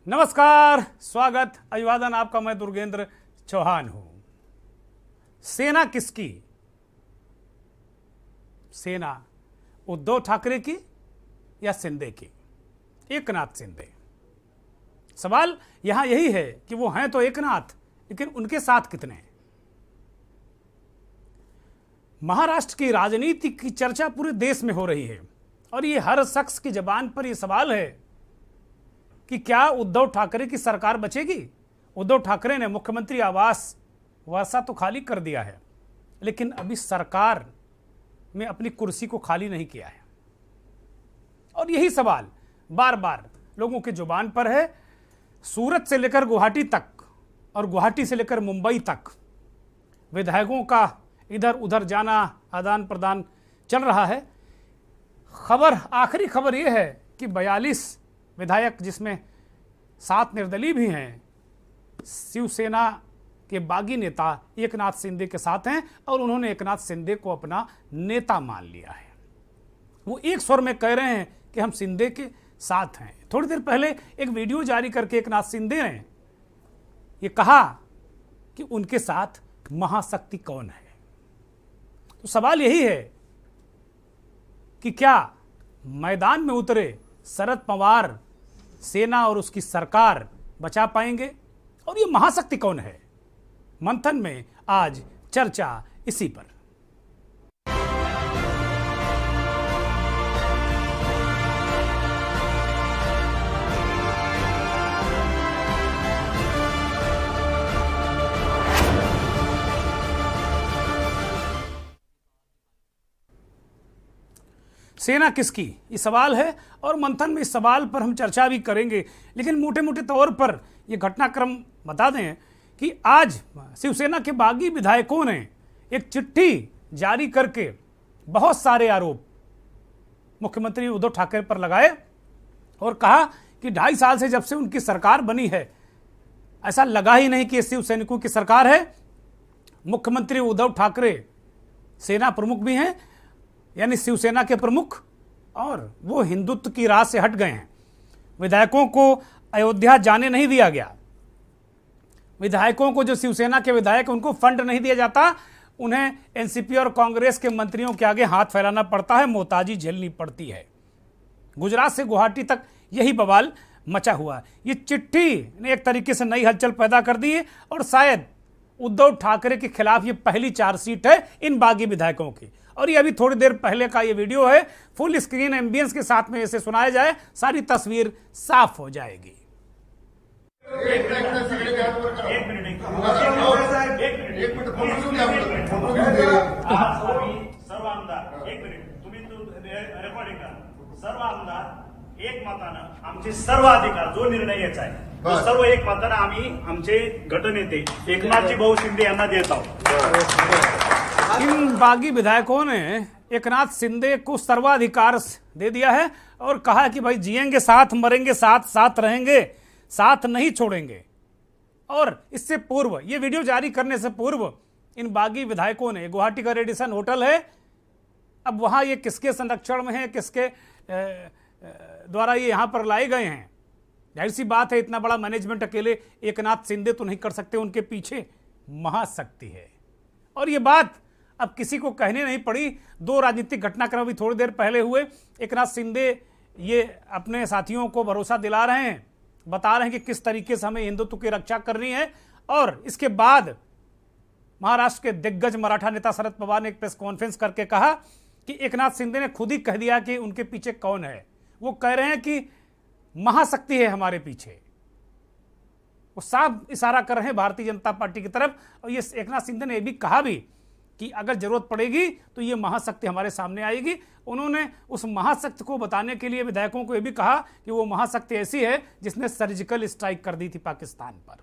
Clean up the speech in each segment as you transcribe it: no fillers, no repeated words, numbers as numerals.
नमस्कार, स्वागत, अभिवादन आपका। मैं दुर्गेंद्र चौहान हूं। सेना किसकी? सेना उद्धव ठाकरे की या शिंदे की? एकनाथ शिंदे। सवाल यहां यही है कि वो हैं तो एकनाथ, लेकिन उनके साथ कितने हैं? महाराष्ट्र की राजनीति की चर्चा पूरे देश में हो रही है और ये हर शख्स की जबान पर यह सवाल है कि क्या उद्धव ठाकरे की सरकार बचेगी? उद्धव ठाकरे ने मुख्यमंत्री आवास वैसा तो खाली कर दिया है, लेकिन अभी सरकार में अपनी कुर्सी को खाली नहीं किया है। और यही सवाल बार बार लोगों की जुबान पर है। सूरत से लेकर गुवाहाटी तक और गुवाहाटी से लेकर मुंबई तक विधायकों का इधर उधर जाना, आदान प्रदान चल रहा है। आखिरी खबर यह है कि 42 विधायक, जिसमें 7 निर्दलीय भी हैं, शिवसेना के बागी नेता एकनाथ शिंदे के साथ हैं और उन्होंने एकनाथ शिंदे को अपना नेता मान लिया है। वो एक स्वर में कह रहे हैं कि हम शिंदे के साथ हैं। थोड़ी देर पहले एक वीडियो जारी करके एकनाथ शिंदे ने ये कहा कि उनके साथ महाशक्ति कौन है। तो सवाल यही है कि क्या मैदान में उतरे शरद पवार सेना और उसकी सरकार बचा पाएंगे, और ये महाशक्ति कौन है? मंथन में आज चर्चा इसी पर। सेना किसकी, ये सवाल है और मंथन में इस सवाल पर हम चर्चा भी करेंगे। लेकिन मोटे मोटे तौर पर ये घटनाक्रम बता दें कि आज शिवसेना के बागी विधायकों ने एक चिट्ठी जारी करके बहुत सारे आरोप मुख्यमंत्री उद्धव ठाकरे पर लगाए और कहा कि 2.5 साल से जब से उनकी सरकार बनी है, ऐसा लगा ही नहीं कि शिव सैनिकों की सरकार है। मुख्यमंत्री उद्धव ठाकरे सेना प्रमुख भी हैं, यानी शिवसेना के प्रमुख, और वो हिंदुत्व की राह से हट गए हैं। विधायकों को अयोध्या जाने नहीं दिया गया। विधायकों को, जो शिवसेना के विधायक, उनको फंड नहीं दिया जाता। उन्हें एनसीपी और कांग्रेस के मंत्रियों के आगे हाथ फैलाना पड़ता है, मोहताजी झेलनी पड़ती है। गुजरात से गुवाहाटी तक यही बवाल मचा हुआ। ये चिट्ठी ने एक तरीके से नई हलचल पैदा कर दी है और शायद उद्धव ठाकरे के खिलाफ ये पहली चार्जशीट है इन बागी विधायकोों की। और ये अभी थोड़ी देर पहले का ये वीडियो है, फुल स्क्रीन एम्बियंस के साथ में इसे सुनाया जाए, सारी तस्वीर साफ हो जाएगी। सर्व आमदार एक मतानं आमचे सर्व अधिकार, जो निर्णय याचा आहे तो सर्व एक मतानं आम्ही आमचे गटनेते एकनाथजी भाऊ शिंदे यांना देत आहोत। इन बागी विधायकों ने एकनाथ शिंदे को सर्वाधिकार दे दिया है और कहा कि भाई जिएंगे साथ, मरेंगे साथ, साथ रहेंगे, साथ नहीं छोड़ेंगे। और इससे पूर्व, ये वीडियो जारी करने से पूर्व, इन बागी विधायकों ने, गुवाहाटी का रेडिसन होटल है, अब वहां ये किसके संरक्षण में है, किसके द्वारा ये यहां पर लाए गए हैं? जाहिर सी बात है, इतना बड़ा मैनेजमेंट अकेले एकनाथ शिंदे तो नहीं कर सकते, उनके पीछे महाशक्ति है। और ये बात अब किसी को कहने नहीं पड़ी। 2 राजनीतिक घटनाक्रम अभी थोड़ी देर पहले हुए। एकनाथ शिंदे ये अपने साथियों को भरोसा दिला रहे हैं, बता रहे हैं कि किस तरीके से हमें हिंदुत्व की रक्षा करनी है। और इसके बाद महाराष्ट्र के दिग्गज मराठा नेता शरद पवार ने एक प्रेस कॉन्फ्रेंस करके कहा कि एकनाथ शिंदे ने खुद ही कह दिया कि उनके पीछे कौन है। वो कह रहे हैं कि महाशक्ति है हमारे पीछे। वो साफ इशारा कर रहे हैं भारतीय जनता पार्टी की तरफ। और ये एकनाथ शिंदे ने भी कहा भी कि अगर जरूरत पड़ेगी तो ये महाशक्ति हमारे सामने आएगी। उन्होंने उस महाशक्ति को बताने के लिए विधायकों को यह भी कहा कि वो महाशक्ति ऐसी है जिसने सर्जिकल स्ट्राइक कर दी थी पाकिस्तान पर।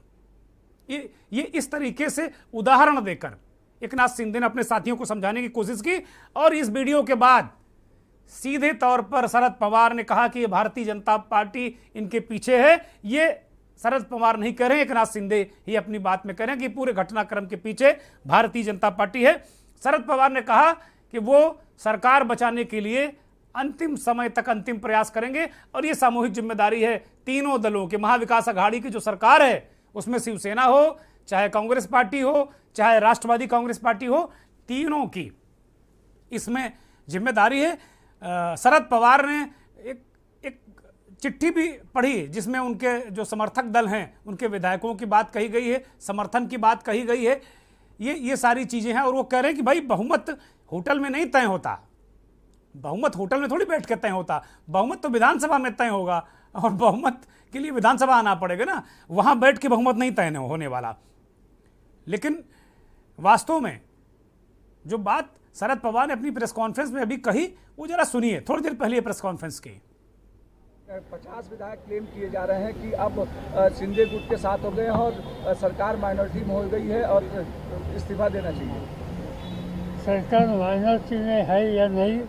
ये इस तरीके से उदाहरण देकर एकनाथ शिंदे ने अपने साथियों को समझाने की कोशिश की। और इस वीडियो के बाद सीधे तौर पर शरद पवार ने कहा कि ये भारतीय जनता पार्टी इनके पीछे है। ये शरद पवार नहीं कह रहे, एकनाथ शिंदे ही अपनी बात में कह रहे हैं कि पूरे घटनाक्रम के पीछे भारतीय जनता पार्टी है। शरद पवार ने कहा कि वो सरकार बचाने के लिए अंतिम समय तक अंतिम प्रयास करेंगे। और ये सामूहिक जिम्मेदारी है तीनों दलों की। महाविकास आघाड़ी की जो सरकार है उसमें शिवसेना हो, चाहे कांग्रेस पार्टी हो, चाहे राष्ट्रवादी कांग्रेस पार्टी हो, तीनों की इसमें जिम्मेदारी है। शरद पवार ने एक चिट्ठी भी पढ़ी जिसमें उनके जो समर्थक दल हैं उनके विधायकों की बात कही गई है, समर्थन की बात कही गई है। ये सारी चीज़ें हैं। और वो कह रहे हैं कि भाई बहुमत होटल में नहीं तय होता, बहुमत होटल में थोड़ी बैठ के तय होता, बहुमत तो विधानसभा में तय होगा। और बहुमत के लिए विधानसभा आना पड़ेगा ना, वहाँ बैठ के बहुमत नहीं तय होने वाला। लेकिन वास्तव में जो बात शरद पवार ने अपनी प्रेस कॉन्फ्रेंस में अभी कही वो जरा सुनिए। थोड़ी देर पहले प्रेस कॉन्फ्रेंस की 50 विधायक क्लेम किए जा रहे हैं कि अब शिंदे गुट के साथ हो गए हैं और सरकार माइनॉरिटी में हो गई है और इस्तीफा देना चाहिए। सरकार माइनॉरिटी में है या नहीं,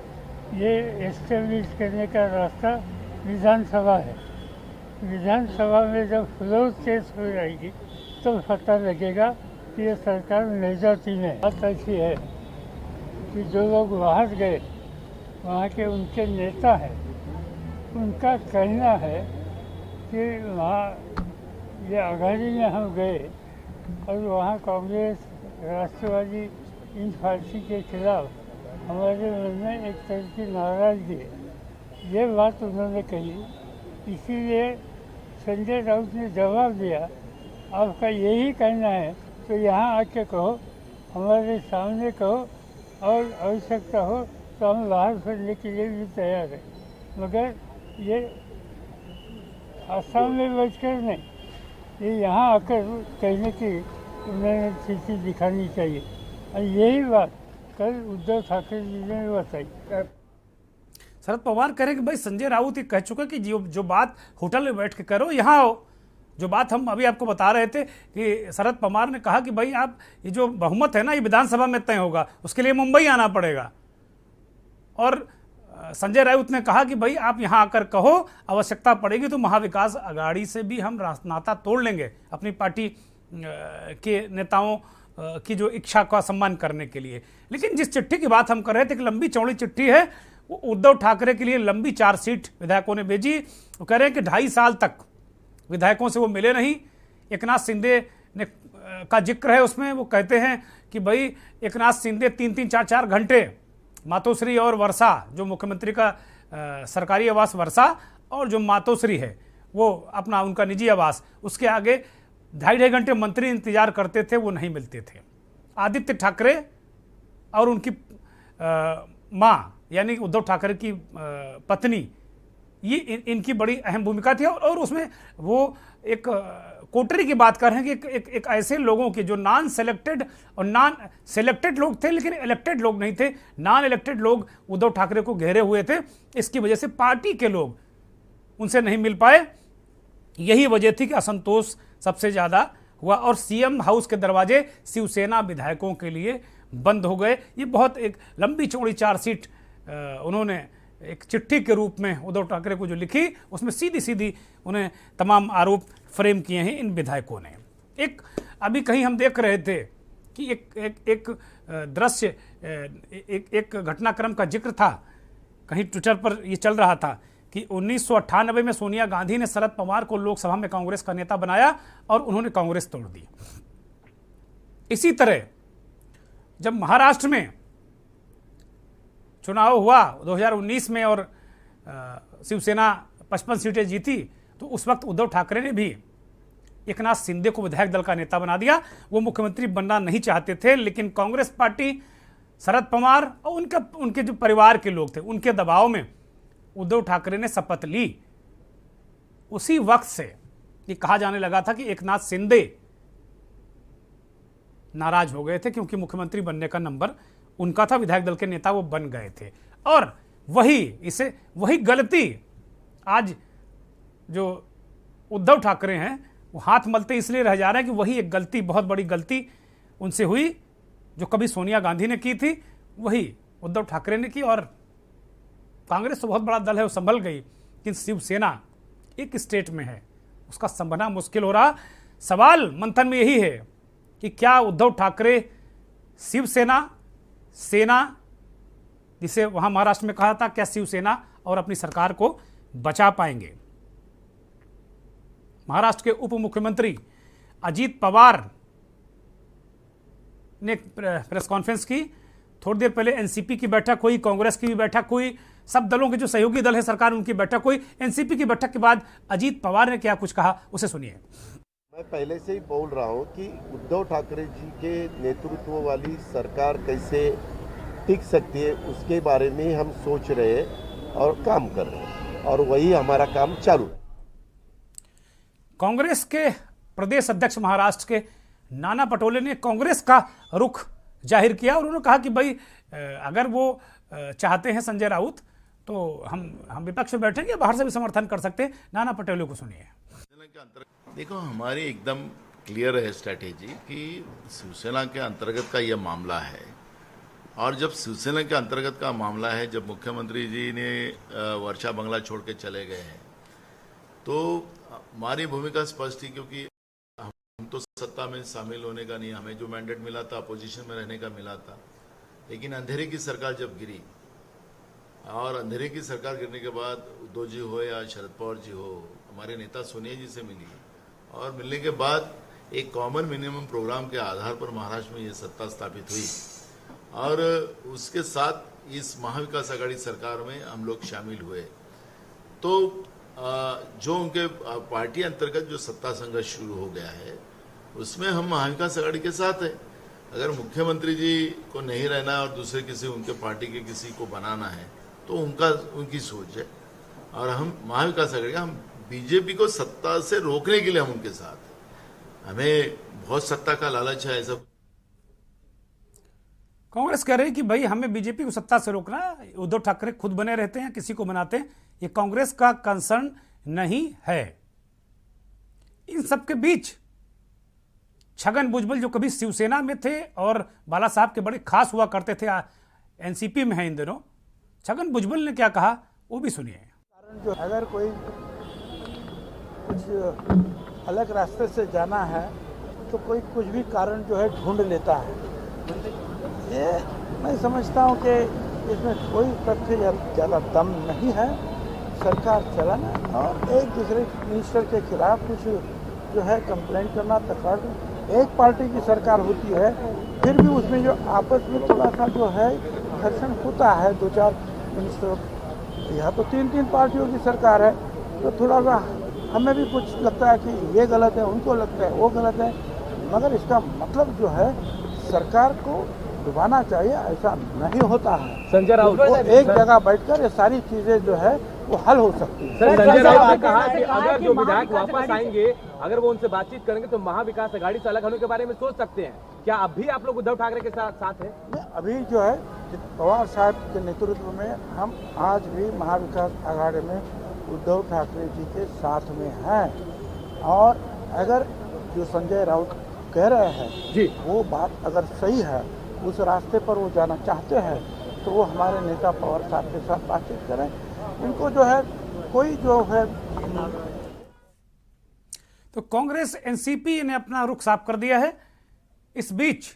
ये एस्टेब्लिश करने का रास्ता विधानसभा है। विधानसभा में जब फ्लोर टेस्ट हो जाएगी तो पता लगेगा कि ये सरकार मेजॉरिटी में। बात ऐसी है कि जो लोग वहाँ गए, वहाँ के उनके नेता हैं, उनका कहना है कि वहाँ ये आघाड़ी में हम गए और वहाँ कांग्रेस, राष्ट्रवादी इन पार्टी के खिलाफ हमारे मन में एक तरह की नाराजगी है। ये बात उन्होंने कही, इसीलिए संजय राउत ने जवाब दिया, आपका यही कहना है तो यहाँ आके कहो, हमारे सामने कहो, और आवश्यकता हो तो हम बाहर फिरने के लिए भी तैयार हैं, मगर ये आसाम में बैठकर नहीं, ये यहाँ आकर कहने की उन्होंने स्थिति दिखानी चाहिए। और यही बात कल उद्धव ठाकरे जी ने बताई। शरद पवार कह रहे हैं कि भाई संजय राउत ये कह चुका कि जो बात होटल में बैठ के करो, यहाँ आओ। जो बात हम अभी आपको बता रहे थे कि शरद पवार ने कहा कि भाई आप ये जो बहुमत है ना ये विधानसभा में तय होगा, उसके लिए मुंबई आना पड़ेगा। और संजय राउत ने कहा कि भाई आप यहाँ आकर कहो, आवश्यकता पड़ेगी तो महाविकास आघाड़ी से भी हम नाता तोड़ लेंगे अपनी पार्टी के नेताओं की जो इच्छा का सम्मान करने के लिए। लेकिन जिस चिट्ठी की बात हम कर रहे थे कि लंबी चौड़ी चिट्ठी है, वो उद्धव ठाकरे के लिए लंबी चार्जशीट विधायकों ने भेजी। वो कह रहे हैं कि 2.5 साल तक विधायकों से वो मिले नहीं। एकनाथ शिंदे ने का जिक्र है उसमें, वो कहते हैं कि भाई एकनाथ शिंदे 3-3, 4-4 घंटे मातोश्री और वर्षा, जो मुख्यमंत्री का सरकारी आवास वर्षा और जो मातोश्री है वो अपना उनका निजी आवास, उसके आगे 2.5 घंटे मंत्री इंतजार करते थे, वो नहीं मिलते थे। आदित्य ठाकरे और उनकी माँ यानी उद्धव ठाकरे की पत्नी, ये इनकी बड़ी अहम भूमिका थी। और उसमें वो एक कोटरी की बात कर रहे हैं कि एक ऐसे लोगों की जो नॉन सेलेक्टेड और नॉन सेलेक्टेड लोग थे लेकिन इलेक्टेड लोग नहीं थे, नॉन इलेक्टेड लोग उद्धव ठाकरे को घेरे हुए थे। इसकी वजह से पार्टी के लोग उनसे नहीं मिल पाए, यही वजह थी कि असंतोष सबसे ज़्यादा हुआ। और सीएम हाउस के दरवाजे शिवसेना विधायकों के लिए बंद हो गए। ये बहुत एक लंबी चौड़ी चार्जशीट उन्होंने एक चिट्ठी के रूप में उद्धव ठाकरे को जो लिखी, उसमें सीधी सीधी उन्हें तमाम आरोप फ्रेम किए हैं इन विधायकों ने। एक अभी कहीं हम देख रहे थे कि एक दृश्य, एक घटनाक्रम का जिक्र था, कहीं ट्विटर पर ये चल रहा था कि 1998 में सोनिया गांधी ने शरद पवार को लोकसभा में कांग्रेस का नेता बनाया और उन्होंने कांग्रेस तोड़ दी। इसी तरह जब महाराष्ट्र में चुनाव हुआ 2019 में और शिवसेना 55 सीटें जीती, तो उस वक्त उद्धव ठाकरे ने भी एकनाथ शिंदे को विधायक दल का नेता बना दिया। वो मुख्यमंत्री बनना नहीं चाहते थे, लेकिन कांग्रेस पार्टी, शरद पवार और उनके जो परिवार के लोग थे, उनके दबाव में उद्धव ठाकरे ने शपथ ली। उसी वक्त से ये कहा जाने लगा था कि एकनाथ शिंदे नाराज हो गए थे क्योंकि मुख्यमंत्री बनने का नंबर उनका था, विधायक दल के नेता वो बन गए थे। और वही गलती आज जो उद्धव ठाकरे हैं वो हाथ मलते इसलिए रह जा रहे हैं कि वही एक गलती, बहुत बड़ी गलती उनसे हुई जो कभी सोनिया गांधी ने की थी, वही उद्धव ठाकरे ने की। और कांग्रेस तो बहुत बड़ा दल है, वो संभल गई, लेकिन शिवसेना एक स्टेट में है, उसका संभलना मुश्किल हो रहा। सवाल मंथन में यही है कि क्या उद्धव ठाकरे शिवसेना, सेना जिसे वहां महाराष्ट्र में कहा था क्या शिवसेना और अपनी सरकार को बचा पाएंगे। महाराष्ट्र के उप मुख्यमंत्री अजीत पवार ने प्रेस कॉन्फ्रेंस की। थोड़ी देर पहले एनसीपी की बैठक हुई, कांग्रेस की भी बैठक हुई, सब दलों के जो सहयोगी दल है सरकार उनकी बैठक हुई। एनसीपी की बैठक के बाद अजीत पवार ने क्या कुछ कहा, उसे सुनिए। मैं पहले से ही बोल रहा हूं कि उद्धव ठाकरे जी के नेतृत्व वाली सरकार कैसे टिक सकती है उसके बारे में हम सोच रहे हैं और काम कर रहे हैं, और वही हमारा काम चालू है। कांग्रेस के प्रदेश अध्यक्ष महाराष्ट्र के नाना पटोले ने कांग्रेस का रुख जाहिर किया और उन्होंने कहा कि भाई अगर वो चाहते हैं संजय राउत तो हम विपक्ष में बैठेंगे, बाहर से भी समर्थन कर सकते हैं। नाना पटोले को सुनिए। देखो, हमारी एकदम क्लियर है स्ट्रैटेजी कि शिवसेना के अंतर्गत का यह मामला है, और जब शिवसेना के अंतर्गत का मामला है, जब मुख्यमंत्री जी ने वर्षा बंगला छोड़ के चले गए हैं, तो हमारी भूमिका स्पष्ट थी, क्योंकि हम तो सत्ता में शामिल होने का नहीं, हमें जो मैंडेट मिला था अपोजिशन में रहने का मिला था। लेकिन अंधेरे की सरकार जब गिरी, और अंधेरे की सरकार गिरने के बाद उद्धव जी हो या शरद पवार जी हो, हमारे नेता सोनिया जी से मिली, और मिलने के बाद एक कॉमन मिनिमम प्रोग्राम के आधार पर महाराष्ट्र में ये सत्ता स्थापित हुई, और उसके साथ इस महाविकास आघाड़ी सरकार में हम लोग शामिल हुए। तो जो उनके पार्टी अंतर्गत जो सत्ता संघर्ष शुरू हो गया है, उसमें हम महाविकास आघाड़ी के साथ हैं। अगर मुख्यमंत्री जी को नहीं रहना और दूसरे किसी उनके पार्टी के किसी को बनाना है तो उनकी सोच है, और हम महाविकास आघाड़ी, हम बीजेपी को सत्ता से रोकने के लिए हम उनके साथ हैं। हमें बहुत सत्ता का लालच है। सब कांग्रेस कह रही कि भाई हमें बीजेपी को सत्ता से रोकना, उद्धव ठाकरे खुद बने रहते हैं, किसी को बनाते हैं, ये कांग्रेस का कंसर्न नहीं है। इन सबके बीच छगन भुजबल जो कभी शिवसेना में थे और बाला साहब के बड़े खास हुआ करते थे, एनसीपी में है इन दिनों, छगन भुजबल ने क्या कहा वो भी सुनिए। जो अगर कोई कुछ अलग रास्ते से जाना है तो कोई कुछ भी कारण जो है ढूंढ लेता है। ये मैं समझता हूँ कि इसमें कोई तथ्य ज़्यादा दम नहीं है। सरकार चलाना और एक दूसरे मिनिस्टर के खिलाफ कुछ जो है कंप्लेंट करना, तकरार, एक पार्टी की सरकार होती है, फिर भी उसमें जो आपस में थोड़ा सा जो है घर्षण होता है, दो चार मिनिस्टर, यहाँ तो तीन पार्टियों की सरकार है, तो थोड़ा सा हमें भी कुछ लगता है कि ये गलत है, उनको लगता है वो गलत है, मगर इसका मतलब जो है सरकार को डुबाना चाहिए, ऐसा नहीं होता है। संजय राउत एक जगह बैठकर ये सारी चीजें जो है वो हल हो सकती है। संजय राउत ने कहा कि अगर जो विधायक वापस आएंगे, अगर वो उनसे बातचीत करेंगे तो महाविकास आघाड़ी से अलग होने के बारे में सोच सकते हैं। क्या अभी आप लोग उद्धव ठाकरे के साथ हैं? अभी जो है पवार साहब के नेतृत्व में हम आज भी महाविकास आघाड़ी में उद्धव ठाकरे जी के साथ में हैं, और अगर जो संजय राउत कह रहे हैं जी, वो बात अगर सही है, उस रास्ते पर वो जाना चाहते हैं, तो वो हमारे नेता पवार साहब के साथ बातचीत करें। इनको जो है कोई जो है, तो कांग्रेस एनसीपी ने अपना रुख साफ कर दिया है। इस बीच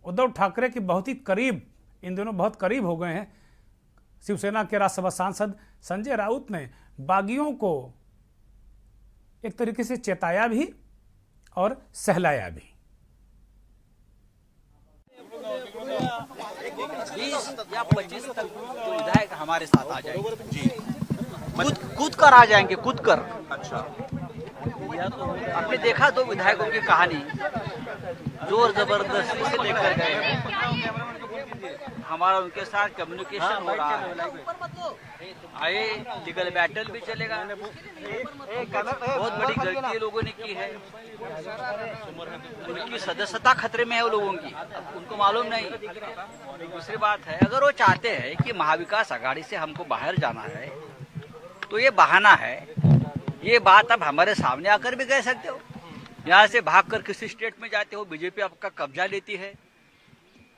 उद्धव ठाकरे के बहुत ही करीब, इन दोनों बहुत करीब हो गए हैं, शिवसेना के राज्यसभा सांसद संजय राउत ने बागियों को एक तरीके से चेताया भी और सहलाया भी। 20 या 25 तक तो विधायक हमारे साथ आ जाएंगे जी, कूद कर आ जाएंगे, कूद कर। अच्छा, आपने देखा तो विधायकों की कहानी, जोर जबरदस्ती से लेकर गए, हमारा उनके साथ कम्युनिकेशन हो रहा है, आए लीगल बैटल भी चलेगा। बहुत बड़ी गलती लोगों ने की है, उनकी सदस्यता खतरे में है वो लोगों की, उनको मालूम नहीं। दूसरी बात है, अगर वो चाहते हैं कि महाविकास आघाड़ी से हमको बाहर जाना है तो ये बहाना है। ये बात अब हमारे सामने आकर भी कह सकते हो, यहाँ से भागकर किसी स्टेट में जाते हो, बीजेपी आपका कब्जा लेती है,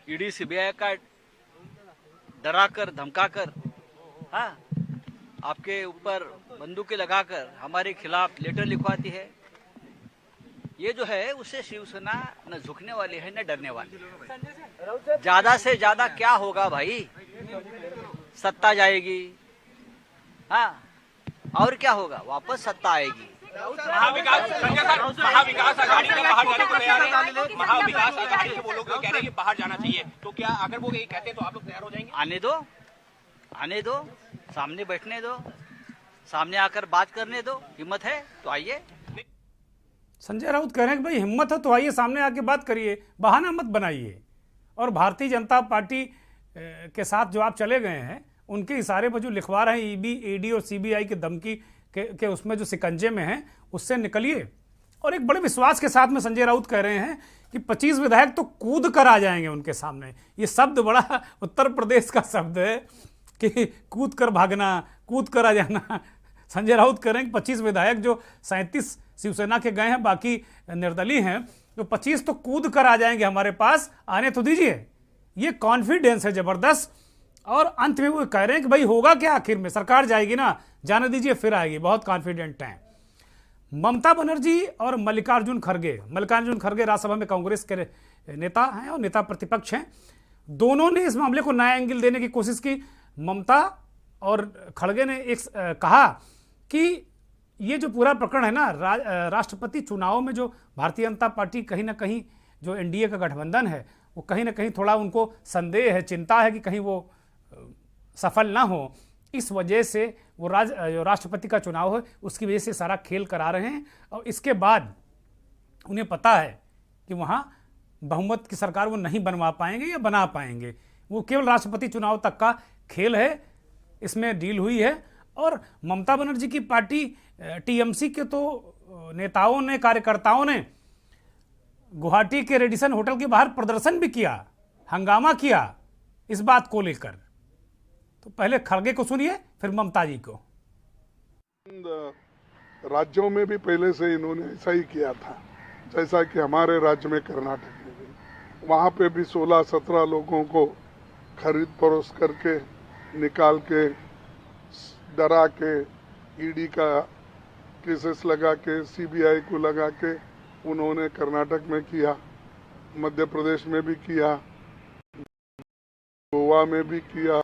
ईडी सीबीआई का डराकर धमकाकर, हाँ, आपके ऊपर बंदूकें लगाकर हमारे खिलाफ लेटर लिखवाती है। ये जो है उससे शिवसेना न झुकने वाली है न डरने वाली है। ज्यादा से ज्यादा क्या होगा भाई, सत्ता जाएगी। हाँ, और क्या होगा, वापस सत्ता आएगी। महाविकास आघाड़ी में बाहर जाने को तैयार है। महाविकास आघाड़ी के वो लोग कह रहे हैं कि बाहर जाना चाहिए, तो क्या अगर वो ये कहते हैं तो आप लोग तैयार हो जाएंगे? आने दो, सामने बैठने दो, सामने आकर बात करने दो। हिम्मत है तो आइए। संजय राउत कह रहे हैं कि भाई हिम्मत है तो आइए, सामने आके बात करिए, बहाना मत बनाइए। और भारतीय जनता पार्टी के साथ जो आप चले गए हैं, उनके इशारे पर जो लिखवा रहे हैं ईडी, ईडी और सीबीआई की धमकी के उसमें जो शिकंजे में हैं, उससे निकलिए। और एक बड़े विश्वास के साथ में संजय राउत कह रहे हैं कि 25 विधायक तो कूद कर आ जाएंगे उनके सामने। ये शब्द बड़ा उत्तर प्रदेश का शब्द है कि कूद कर भागना, कूद कर आ जाना। संजय राउत कह रहे हैं कि 25 विधायक जो 37 शिवसेना के गए हैं, बाकी निर्दलीय हैं, तो 25 तो कूद कर आ जाएंगे हमारे पास, आने तो दीजिए। ये कॉन्फिडेंस है जबरदस्त। और अंत में वो कह रहे हैं कि भाई होगा क्या, आखिर में सरकार जाएगी ना, जाने दीजिए फिर आएगी, बहुत कॉन्फिडेंट हैं। ममता बनर्जी और मल्लिकार्जुन खड़गे राज्यसभा में कांग्रेस के नेता हैं और नेता प्रतिपक्ष हैं। दोनों ने इस मामले को नया एंगल देने की कोशिश की। ममता और खड़गे ने एक कहा कि ये जो पूरा प्रकरण है ना, राष्ट्रपति चुनाव में जो भारतीय जनता पार्टी कहीं ना कहीं जो एनडीए का गठबंधन है, वो कहीं ना कहीं थोड़ा उनको संदेह है, चिंता है कि कहीं वो सफल ना हो। इस वजह से वो जो राष्ट्रपति का चुनाव है उसकी वजह से सारा खेल करा रहे हैं। और इसके बाद उन्हें पता है कि वहाँ बहुमत की सरकार वो नहीं बनवा पाएंगे या बना पाएंगे। वो केवल राष्ट्रपति चुनाव तक का खेल है, इसमें डील हुई है। और ममता बनर्जी की पार्टी टीएमसी के तो नेताओं ने, कार्यकर्ताओं ने गुवाहाटी के रेडिसन होटल के बाहर प्रदर्शन भी किया, हंगामा किया इस बात को लेकर। तो पहले खड़गे को सुनिए, फिर ममता जी को। राज्यों में भी पहले से इन्होंने ऐसा ही किया था, जैसा कि हमारे राज्य में कर्नाटक में भी, वहाँ पे भी 16-17 लोगों को खरीद फरोख्त करके, निकाल के, डरा के, ईडी का केसेस लगा के, सीबीआई को लगा के उन्होंने कर्नाटक में किया, मध्य प्रदेश में भी किया, गोवा में भी किया,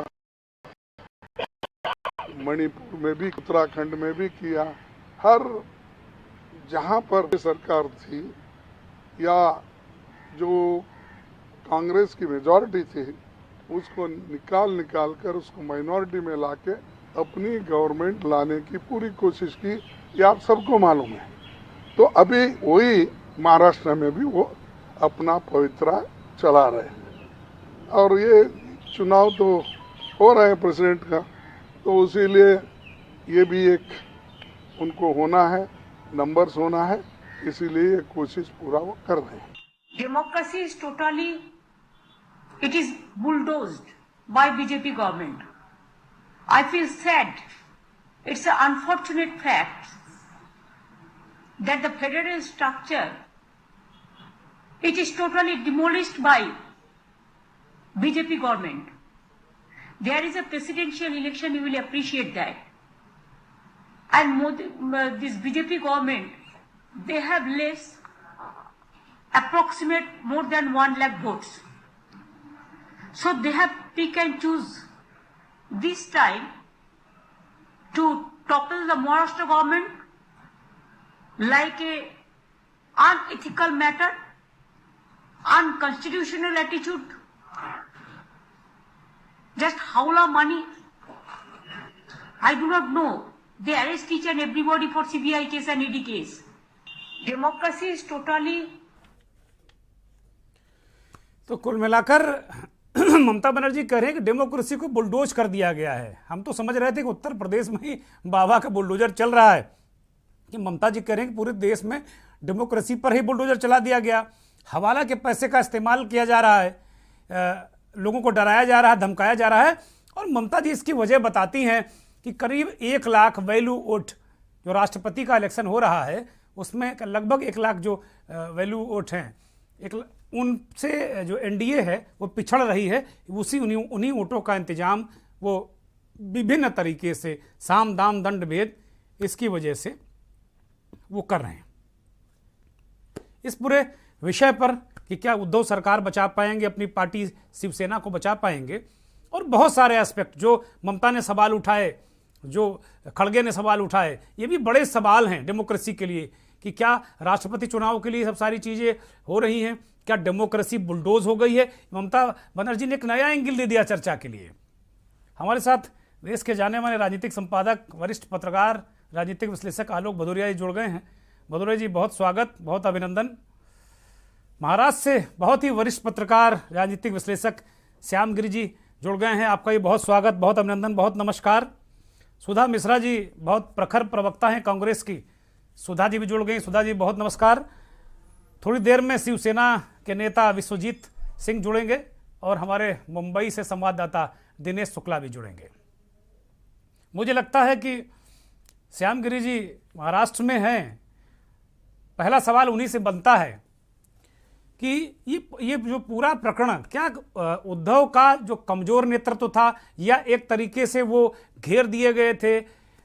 मणिपुर में भी, उत्तराखंड में भी किया। हर जहां पर सरकार थी या जो कांग्रेस की मेजॉरिटी थी, उसको निकाल कर उसको माइनॉरिटी में लाके अपनी गवर्नमेंट लाने की पूरी कोशिश की, ये आप सबको मालूम है। तो अभी वही महाराष्ट्र में भी वो अपना पवित्रा चला रहे हैं। और ये चुनाव तो हो रहा है प्रेसिडेंट का, तो इसीलिए ये भी एक उनको होना है, नंबर्स होना है, इसीलिए ये कोशिश पूरा वो कर रहे हैं। Democracy is totally, it is bulldozed by BJP government. I feel sad. It's an unfortunate fact that the federal structure, it is totally demolished by BJP government. There is a presidential election, you will appreciate that. And this BJP government, they have less, approximate more than 1 lakh votes. So they have pick and choose this time to topple the Maharashtra government like a unethical matter, unconstitutional attitude, just howla money. I do not know. They arrest each and everybody for CBI case and ED case. Democracy is totally. तो कुल मिलाकर ममता बनर्जी कह रहे हैं कि democracy को bulldoze कर दिया गया है। हम तो समझ रहे थे कि उत्तर प्रदेश में ही बाबा का बुलडोजर चल रहा है, कि ममता जी कह रहे हैं कि पूरे देश में डेमोक्रेसी पर ही बुलडोजर चला दिया गया। हवाला के पैसे का इस्तेमाल किया जा रहा है, लोगों को डराया जा रहा है, धमकाया जा रहा है। और ममता जी इसकी वजह बताती हैं कि करीब 1 लाख वैल्यू वोट जो राष्ट्रपति का इलेक्शन हो रहा है, उसमें लगभग 1 लाख जो वैल्यू वोट हैं, उनसे जो एनडीए है वो पिछड़ रही है। उन्हीं वोटों का इंतजाम वो विभिन्न तरीके से, साम दाम दंड भेद, इसकी वजह से वो कर रहे हैं। इस पूरे विषय पर कि क्या उद्धव सरकार बचा पाएंगे अपनी पार्टी शिवसेना को बचा पाएंगे, और बहुत सारे एस्पेक्ट जो ममता ने सवाल उठाए, जो खड़गे ने सवाल उठाए, ये भी बड़े सवाल हैं डेमोक्रेसी के लिए कि क्या राष्ट्रपति चुनाव के लिए सब सारी चीज़ें हो रही हैं, क्या डेमोक्रेसी बुलडोज हो गई है। ममता बनर्जी ने एक नया एंगल दे दिया चर्चा के लिए। हमारे साथ देश के जाने माने राजनीतिक संपादक, वरिष्ठ पत्रकार, राजनीतिक विश्लेषक आलोक भदौरिया जी जुड़ गए हैं। भदौरिया जी, बहुत स्वागत, बहुत अभिनंदन। महाराष्ट्र से बहुत ही वरिष्ठ पत्रकार, राजनीतिक विश्लेषक श्याम गिरी जी जुड़ गए हैं, आपका भी बहुत स्वागत, बहुत अभिनंदन, बहुत नमस्कार। सुधा मिश्रा जी बहुत प्रखर प्रवक्ता हैं कांग्रेस की, सुधा जी भी जुड़ गई। सुधा जी बहुत नमस्कार। थोड़ी देर में शिवसेना के नेता विश्वजीत सिंह जुड़ेंगे और हमारे मुंबई से संवाददाता दिनेश शुक्ला भी जुड़ेंगे। मुझे लगता है कि श्याम गिरी जी महाराष्ट्र में हैं, पहला सवाल उन्हीं से बनता है कि ये जो पूरा प्रकरण, क्या उद्धव का जो कमजोर नेतृत्व था या एक तरीके से वो घेर दिए गए थे,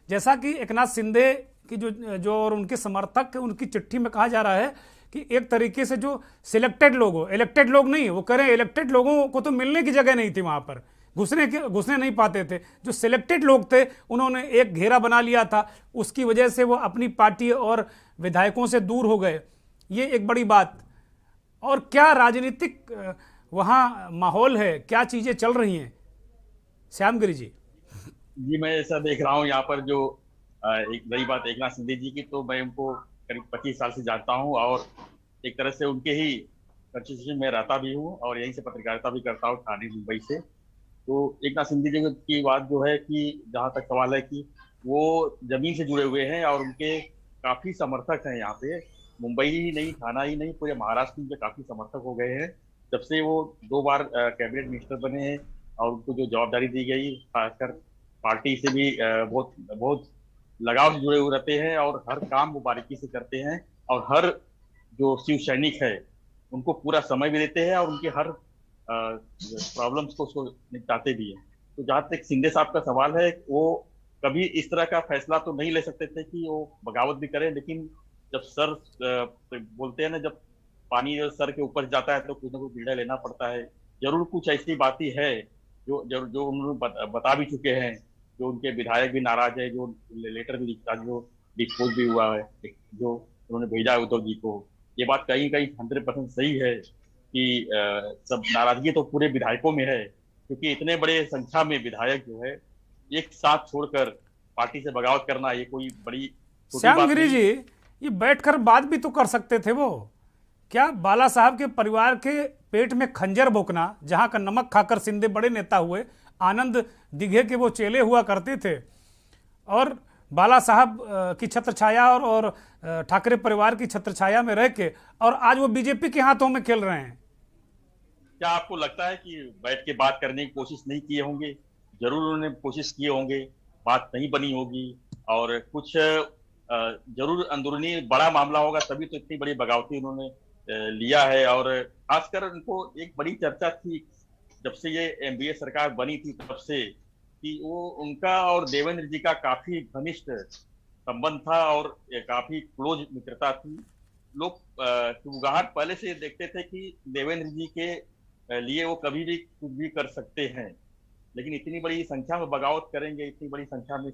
जैसा कि एकनाथ शिंदे की जो और उनके समर्थक, उनकी चिट्ठी में कहा जा रहा है कि एक तरीके से जो सिलेक्टेड लोग हो, इलेक्टेड लोग नहीं, वो कह रहे हैं इलेक्टेड लोगों को तो मिलने की जगह नहीं थी, वहां पर घुसने नहीं पाते थे। जो सिलेक्टेड लोग थे उन्होंने एक घेरा बना लिया था, उसकी वजह से वो अपनी पार्टी और विधायकों से दूर हो गए। ये एक बड़ी बात। और क्या राजनीतिक वहाँ माहौल है, क्या चीज़ें चल रही हैं श्याम गिरी जी? जी, मैं ऐसा देख रहा हूँ यहाँ पर जो एक रही बात एकनाथ शिंदे जी की, तो मैं उनको करीब 25 साल से जानता हूँ और एक तरह से उनके ही कंस्टिट्यूशन में रहता भी हूँ और यहीं से पत्रकारिता भी करता हूँ, ठाणे मुंबई से। तो एकनाथ शिंदे जी की बात जो है कि जहाँ तक सवाल है कि वो जमीन से जुड़े हुए हैं और उनके काफ़ी समर्थक हैं यहाँ पे, मुंबई ही नहीं, थाना ही नहीं, पूरे महाराष्ट्र में काफ़ी समर्थक हो गए हैं जब से वो 2 बार कैबिनेट मिनिस्टर बने हैं और उनको जो जवाबदारी दी गई, खासकर पार्टी से भी बहुत लगाव से जुड़े हुए रहते हैं और हर काम वो बारीकी से करते हैं और हर जो शिव सैनिक है उनको पूरा समय भी देते हैं और उनके हर प्रॉब्लम्स को उसको निपटाते भी हैं। तो जहाँ तक शिंदे साहब का सवाल है, वो कभी इस तरह का फैसला तो नहीं ले सकते थे कि वो बगावत भी करें, लेकिन जब सर बोलते हैं ना, जब पानी सर के ऊपर जाता है तो कुछ ना कुछ निर्णय लेना पड़ता है। जरूर कुछ ऐसी बातें है जो उन्होंने बता भी चुके हैं, जो उनके विधायक भी नाराज है, जो लेटर भी लिखा, जो डिस्पोज भी हुआ है, जो उन्होंने भेजा है उद्धव जी को। ये बात कहीं 100% सही है कि सब नाराजगी तो पूरे विधायकों में है, क्योंकि इतने बड़े संख्या में विधायक जो है एक साथ छोड़कर पार्टी से बगावत करना, ये कोई बड़ी श्याम गिरी जी, ये बैठकर बात भी तो कर सकते थे वो। क्या बाला साहब के परिवार के पेट में खंजर भोंकना, जहां का नमक खाकर शिंदे बड़े नेता हुए, आनंद दिघे के वो चेले हुआ करते थे और बाला साहब की छत्र छाया और ठाकरे परिवार की छत्र छाया में रह के, और आज वो बीजेपी के हाथों में खेल रहे हैं। क्या आपको लगता है कि बैठ के बात करने की कोशिश नहीं किए होंगे? जरूर उन्होंने कोशिश किए होंगे, बात नहीं बनी होगी और कुछ जरूर अंदरूनी बड़ा मामला होगा, तभी तो इतनी बड़ी बगावती उन्होंने लिया है। और खासकर उनको एक बड़ी चर्चा थी जब से ये एनडीए सरकार बनी थी तब से, कि वो उनका और देवेंद्र जी का काफी घनिष्ठ संबंध था और काफी क्लोज मित्रता थी। लोग उगाहट पहले से देखते थे कि देवेंद्र जी के लिए वो कभी भी कुछ भी कर सकते हैं, लेकिन इतनी बड़ी संख्या में बगावत करेंगे, इतनी बड़ी संख्या में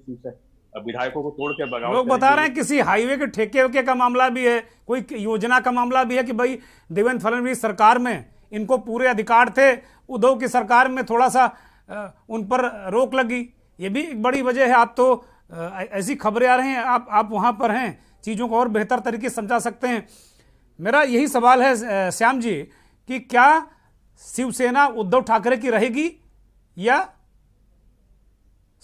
विधायकों को तोड़ के बगावत लोग बता रहे हैं किसी हाईवे के ठेके वेके का मामला भी है, कोई योजना का मामला भी है कि भाई देवेंद्र फडणवीस सरकार में इनको पूरे अधिकार थे, उद्धव की सरकार में थोड़ा सा उन पर रोक लगी। ये भी एक बड़ी वजह है। आप तो ऐसी खबरें आ रही हैं, आप वहां पर हैं, चीज़ों को और बेहतर तरीके से समझा सकते हैं। मेरा यही सवाल है श्याम जी कि क्या शिवसेना उद्धव ठाकरे की रहेगी या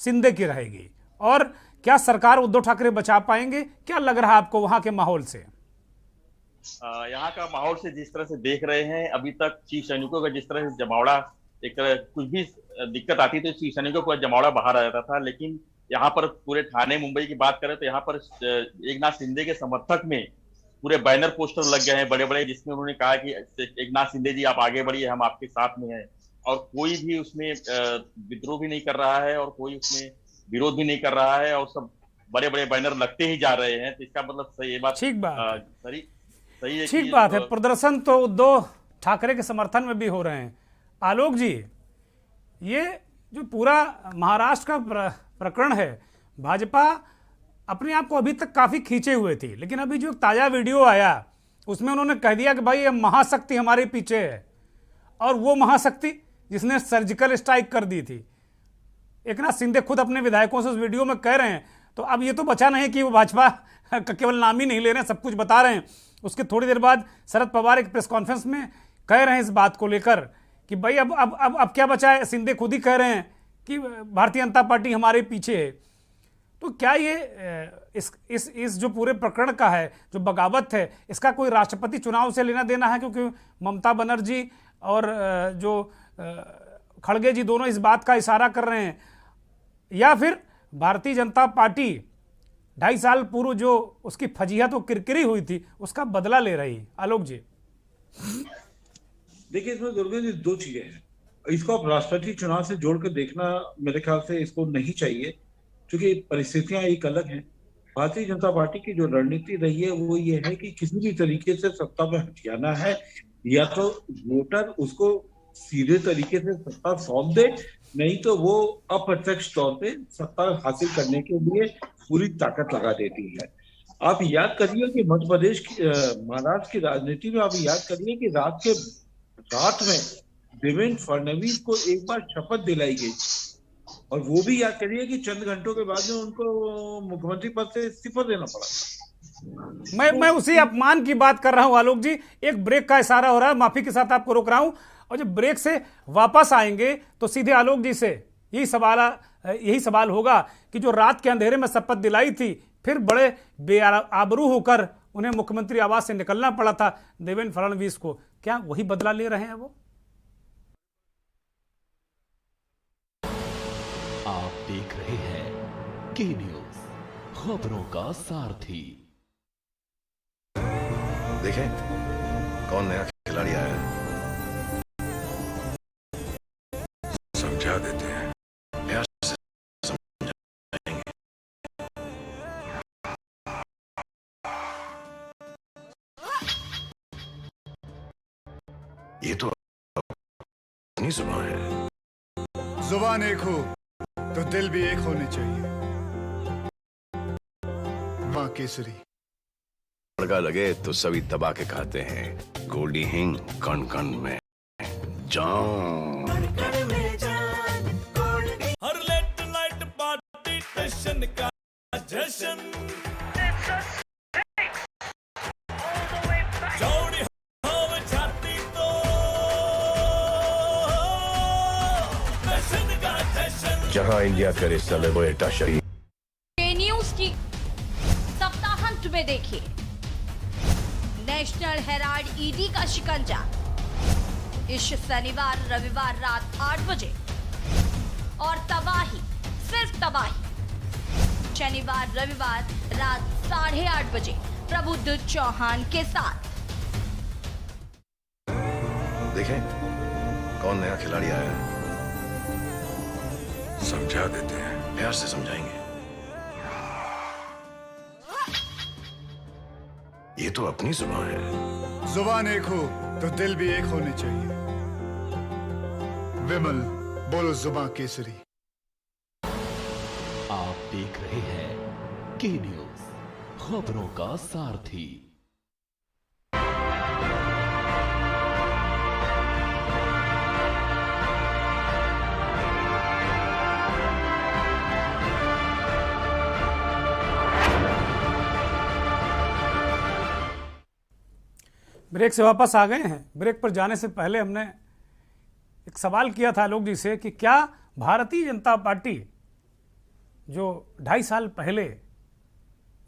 शिंदे की रहेगी, और क्या सरकार उद्धव ठाकरे बचा पाएंगे? क्या लग रहा है आपको वहां के माहौल से? यहाँ का माहौल से जिस तरह से देख रहे हैं, अभी तक शिव सैनिकों का जिस तरह से जमावड़ा, एक तरह कुछ भी दिक्कत आती तो शिव सैनिकों का जमावड़ा बाहर आ जाता था, लेकिन यहाँ पर पूरे ठाणे मुंबई की बात करें तो यहाँ पर एकनाथ शिंदे के समर्थक में पूरे बैनर पोस्टर लग गए हैं बड़े बड़े, जिसमें उन्होंने कहा कि एकनाथ शिंदे जी आप आगे बढ़िए, हम आपके साथ में हैं। और कोई भी उसमें विद्रोह भी नहीं कर रहा है और कोई उसमें विरोध भी नहीं कर रहा है और सब बड़े बड़े बैनर लगते ही जा रहे हैं। तो इसका मतलब सही बात, ठीक बात, सही है, ठीक बात है। प्रदर्शन तो उद्धव ठाकरे के समर्थन में भी हो रहे हैं। आलोक जी, ये जो पूरा महाराष्ट्र का प्रकरण है, भाजपा अपने आप को अभी तक काफ़ी खींचे हुए थी, लेकिन अभी जो ताज़ा वीडियो आया उसमें उन्होंने कह दिया कि भाई ये महाशक्ति हमारे पीछे है, और वो महाशक्ति जिसने सर्जिकल स्ट्राइक कर दी थी। एकनाथ शिंदे खुद अपने विधायकों से उस वीडियो में कह रहे हैं। तो अब ये तो बचा नहीं कि वो भाजपा का केवल नाम ही नहीं ले रहे हैं, सब कुछ बता रहे हैं। उसके थोड़ी देर बाद शरद पवार एक प्रेस कॉन्फ्रेंस में कह रहे हैं इस बात को लेकर कि भाई अब क्या बचा है। शिंदे खुद ही कह रहे हैं कि भारतीय जनता पार्टी हमारे पीछे है। तो क्या ये इस जो पूरे प्रकरण का है, जो बगावत है, इसका कोई राष्ट्रपति चुनाव से लेना देना है? क्योंकि ममता बनर्जी और जो खड़गे जी दोनों इस बात का इशारा कर रहे हैं, या फिर भारतीय जनता पार्टी 2.5 साल पूर्व जो उसकी फजीहत वो किरकिरी हुई थी उसका बदला ले रही है? आलोक जी देखिए, इसमें दुर्गा जी 2 चीजें हैं। इसको आप राष्ट्रपति चुनाव से जोड़कर देखना मेरे ख्याल से इसको नहीं चाहिए, क्योंकि परिस्थितियां एक अलग हैं। भारतीय जनता पार्टी की जो रणनीति रही है वो ये है कि किसी भी तरीके से सत्ता में हथियाना है, या तो वोटर उसको सीधे तरीके से सत्ता सौंप दे, नहीं तो वो अप्रत्यक्ष तौर पे सत्ता हासिल करने के लिए पूरी ताकत लगा देती है। आप याद करिए कि मध्य प्रदेश की महाराष्ट्र की राजनीति में आप याद करिए कि रात में देवेंद्र फडणवीस को एक बार शपथ दिलाई गई, और वो भी याद करिए कि चंद घंटों के बाद में उनको मुख्यमंत्री पद से इस्तीफा देना पड़ा। मैं उसी अपमान की बात कर रहा हूं आलोक जी। एक ब्रेक का इशारा हो रहा है, माफी के साथ आपको रोक रहा हूं, और जब ब्रेक से वापस आएंगे तो सीधे आलोक जी से यही सवाल होगा कि जो रात के अंधेरे में शपथ दिलाई थी, फिर बड़े बेआबरू होकर उन्हें मुख्यमंत्री आवास से निकलना पड़ा था देवेंद्र फडणवीस को, क्या वही बदला ले रहे हैं वो? आप देख रहे हैं के न्यूज, खबरों का सारथी। देखें कौन नया खिलाड़ी आया है, समझा देते हैं, प्यार से समझाएंगे। ये तो अपनी जुबान है। जुबान एक हो तो दिल भी एक होने चाहिए। मां केसरी। तड़का लगे तो सभी दबा के खाते हैं। गोल्डी हिंग कण कण में जान। हर लेट नाइट पार्टी टेंशन का जश्न, जोड़ी हो जाती तो जश्न का जश्न। जहां इंडिया करे सेलिब्रेट शहीद। न्यूज की सप्ताहांत में देखिए नेशनल हेराल्ड ईडी का शिकंजा इस शनिवार रविवार रात 8 बजे, और तबाही सिर्फ तबाही शनिवार रविवार रात 8:30 बजे प्रबुद्ध चौहान के साथ। देखें कौन नया खिलाड़ी आया है, समझा देते हैं, प्यार से समझाएंगे। ये तो अपनी जुबान है। जुबान एक हो तो दिल भी एक होने चाहिए। विमल बोलो जुबान केसरी। आप देख रहे हैं के न्यूज, खबरों का सारथी। ब्रेक से वापस आ गए हैं। ब्रेक पर जाने से पहले हमने एक सवाल किया था आलोक जी से कि क्या भारतीय जनता पार्टी जो 2.5 साल पहले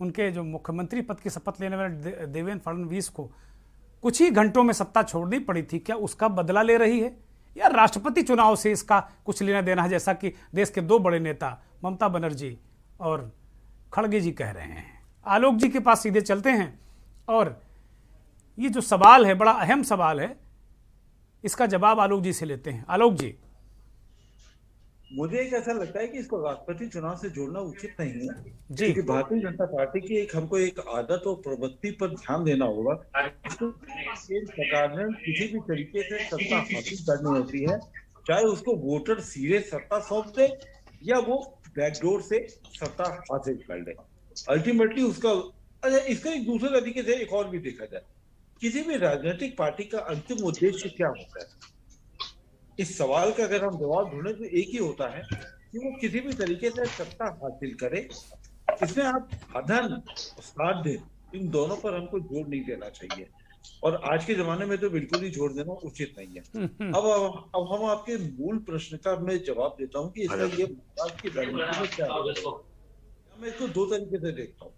उनके जो मुख्यमंत्री पद की शपथ लेने वाले देवेंद्र फडणवीस को कुछ ही घंटों में सत्ता छोड़नी पड़ी थी, क्या उसका बदला ले रही है, या राष्ट्रपति चुनाव से इसका कुछ लेना देना है, जैसा कि देश के 2 बड़े नेता ममता बनर्जी और खड़गे जी कह रहे हैं? आलोक जी के पास सीधे चलते हैं, और ये जो सवाल है बड़ा अहम सवाल है, इसका जवाब आलोक जी से लेते हैं। आलोक जी, मुझे एक ऐसा लगता है कि इसको राष्ट्रपति चुनाव से जोड़ना उचित नहीं है जी। क्योंकि भारतीय जनता पार्टी की हमको एक आदत और प्रवृत्ति पर ध्यान देना होगा। इसको सरकार ने किसी भी तरीके से सत्ता हासिल करनी होती है चाहे उसको वोटर सीधे सत्ता सौंप दे या वो बैकडोर से सत्ता हासिल कर ले, अल्टीमेटली उसका। अच्छा, इसका एक दूसरे तरीके से एक और भी देखा जाए, किसी भी राजनीतिक पार्टी का अंतिम उद्देश्य क्या होता है? इस सवाल का अगर हम जवाब ढूंढे तो एक ही होता है कि वो किसी भी तरीके से सत्ता हासिल करे। इसमें आप साधन साध्य इन दोनों पर हमको जोर नहीं देना चाहिए, और आज के जमाने में तो बिल्कुल ही जोर देना उचित नहीं है। अब हम आपके मूल प्रश्न का मैं जवाब देता हूँ कि इसका ये महाराष्ट्र की राजनीति में क्या है। मैं इसको दो तरीके से देखता हूँ।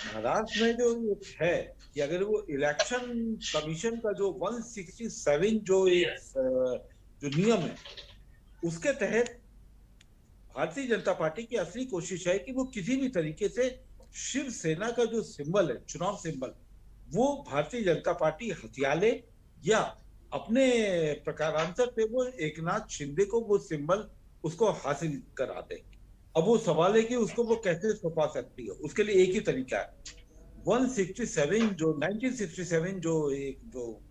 महाराष्ट्र में जो है कि अगर वो इलेक्शन कमीशन का जो 167 जो एक जो नियम है उसके तहत भारतीय जनता पार्टी की असली कोशिश है कि वो किसी भी तरीके से शिवसेना का जो सिंबल है, चुनाव सिंबल, वो भारतीय जनता पार्टी हथिया ले या अपने प्रकारांतर पे वो एकनाथ शिंदे को वो सिंबल उसको हासिल करा दे। अब वो सवाल है कि उसको वो कैसे छुपा सकती है। उसके लिए एक ही तरीका है, 1967 जो एक जो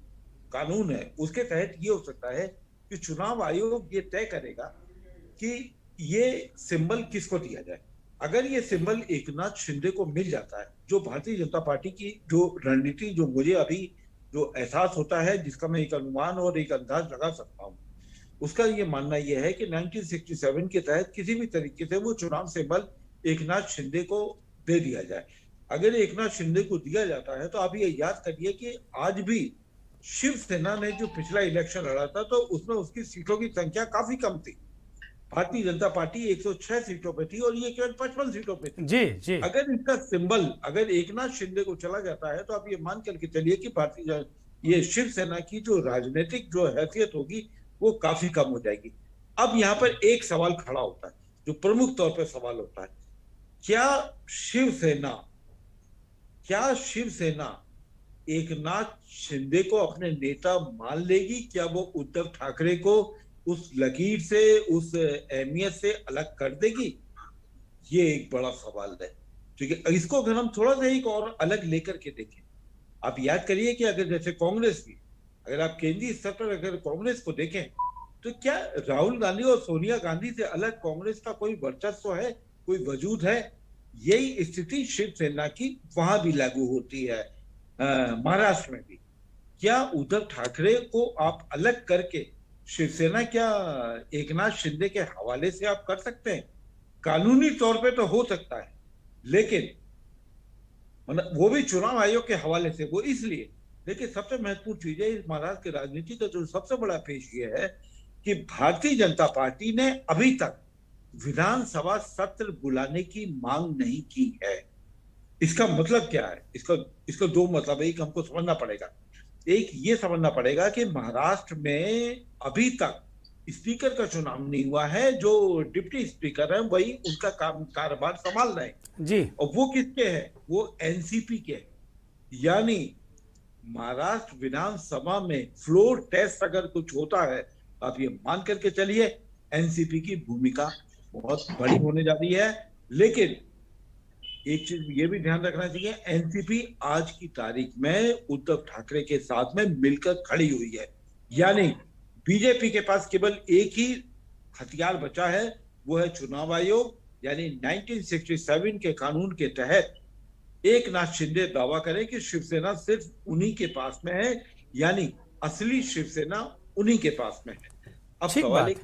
कानून है उसके तहत ये हो सकता है कि चुनाव आयोग ये तय करेगा कि ये सिंबल किसको दिया जाए। अगर ये सिंबल एकनाथ शिंदे को मिल जाता है, जो भारतीय जनता पार्टी की जो रणनीति, जो मुझे अभी जो एहसास होता है, जिसका मैं एक अनुमान और एक अंदाज लगा सकता हूँ, उसका ये मानना यह है कि 1967 के तहत किसी भी तरीके से वो चुनाव सिंबल एकनाथ शिंदे को दे दिया जाए। अगर एकनाथ शिंदे को दिया जाता है तो आप ये याद करिए कि आज भी शिवसेना ने जो पिछला इलेक्शन लड़ा था तो उसमें उसकी सीटों की संख्या काफी कम थी। भारतीय जनता पार्टी 106 सीटों पे थी और ये केवल 55 सीटों पे थी। जी। अगर इसका सिंबल अगर एकनाथ शिंदे को चला जाता है तो आप ये मान करके चलिए कि ये शिवसेना की जो राजनीतिक जो हैसियत होगी वो काफी कम हो जाएगी। अब यहाँ पर एक सवाल खड़ा होता है, जो प्रमुख तौर पर सवाल होता है, क्या शिवसेना एकनाथ शिंदे को अपने नेता मान लेगी? क्या वो उद्धव ठाकरे को उस लकीर से, उस अहमियत से अलग कर देगी? ये एक बड़ा सवाल है। ठीक है, इसको अगर हम थोड़ा सा एक और अलग लेकर के देखें, आप याद करिए कि अगर जैसे कांग्रेस की, अगर आप केंद्रीय स्तर पर अगर कांग्रेस को देखें तो क्या राहुल गांधी और सोनिया गांधी से अलग कांग्रेस का कोई वर्चस्व है, कोई वजूद है? यही स्थिति शिवसेना की वहां भी लागू होती है, महाराष्ट्र में भी। क्या उद्धव ठाकरे को आप अलग करके शिवसेना क्या एकनाथ शिंदे के हवाले से आप कर सकते हैं? कानूनी तौर पे तो हो सकता है, लेकिन मतलब वो भी चुनाव आयोग के हवाले से। वो इसलिए, देखिए सबसे महत्वपूर्ण चीज है इस महाराष्ट्र की राजनीति का जो सबसे बड़ा पेश ये है कि भारतीय जनता पार्टी ने अभी तक विधानसभा सत्र बुलाने की मांग नहीं की है। इसका मतलब क्या है? इसका दो मतलब है। एक हमको समझना पड़ेगा, एक ये समझना पड़ेगा कि महाराष्ट्र में अभी तक स्पीकर का चुनाव नहीं हुआ है। जो डिप्टी स्पीकर है वही उनका कार्यभार संभाल रहे हैं जी, और वो किसके हैं? वो एनसीपी के। यानी महाराष्ट्र विधानसभा में फ्लोर टेस्ट अगर कुछ होता है, आप ये मान करके चलिए एनसीपी की भूमिका बहुत बड़ी होने जा रही है। लेकिन एक चीज ये भी ध्यान रखना चाहिए, एनसीपी आज की तारीख में उद्धव ठाकरे के साथ में मिलकर खड़ी हुई है। यानी बीजेपी के पास केवल एक ही हथियार बचा है, वो है चुनाव आयोग। यानी 1967 के कानून के तहत एकनाथ शिंदे दावा करें कि शिवसेना सिर्फ उन्हीं के पास में है, यानी असली शिवसेना उन्हीं के पास में है। अब सवाल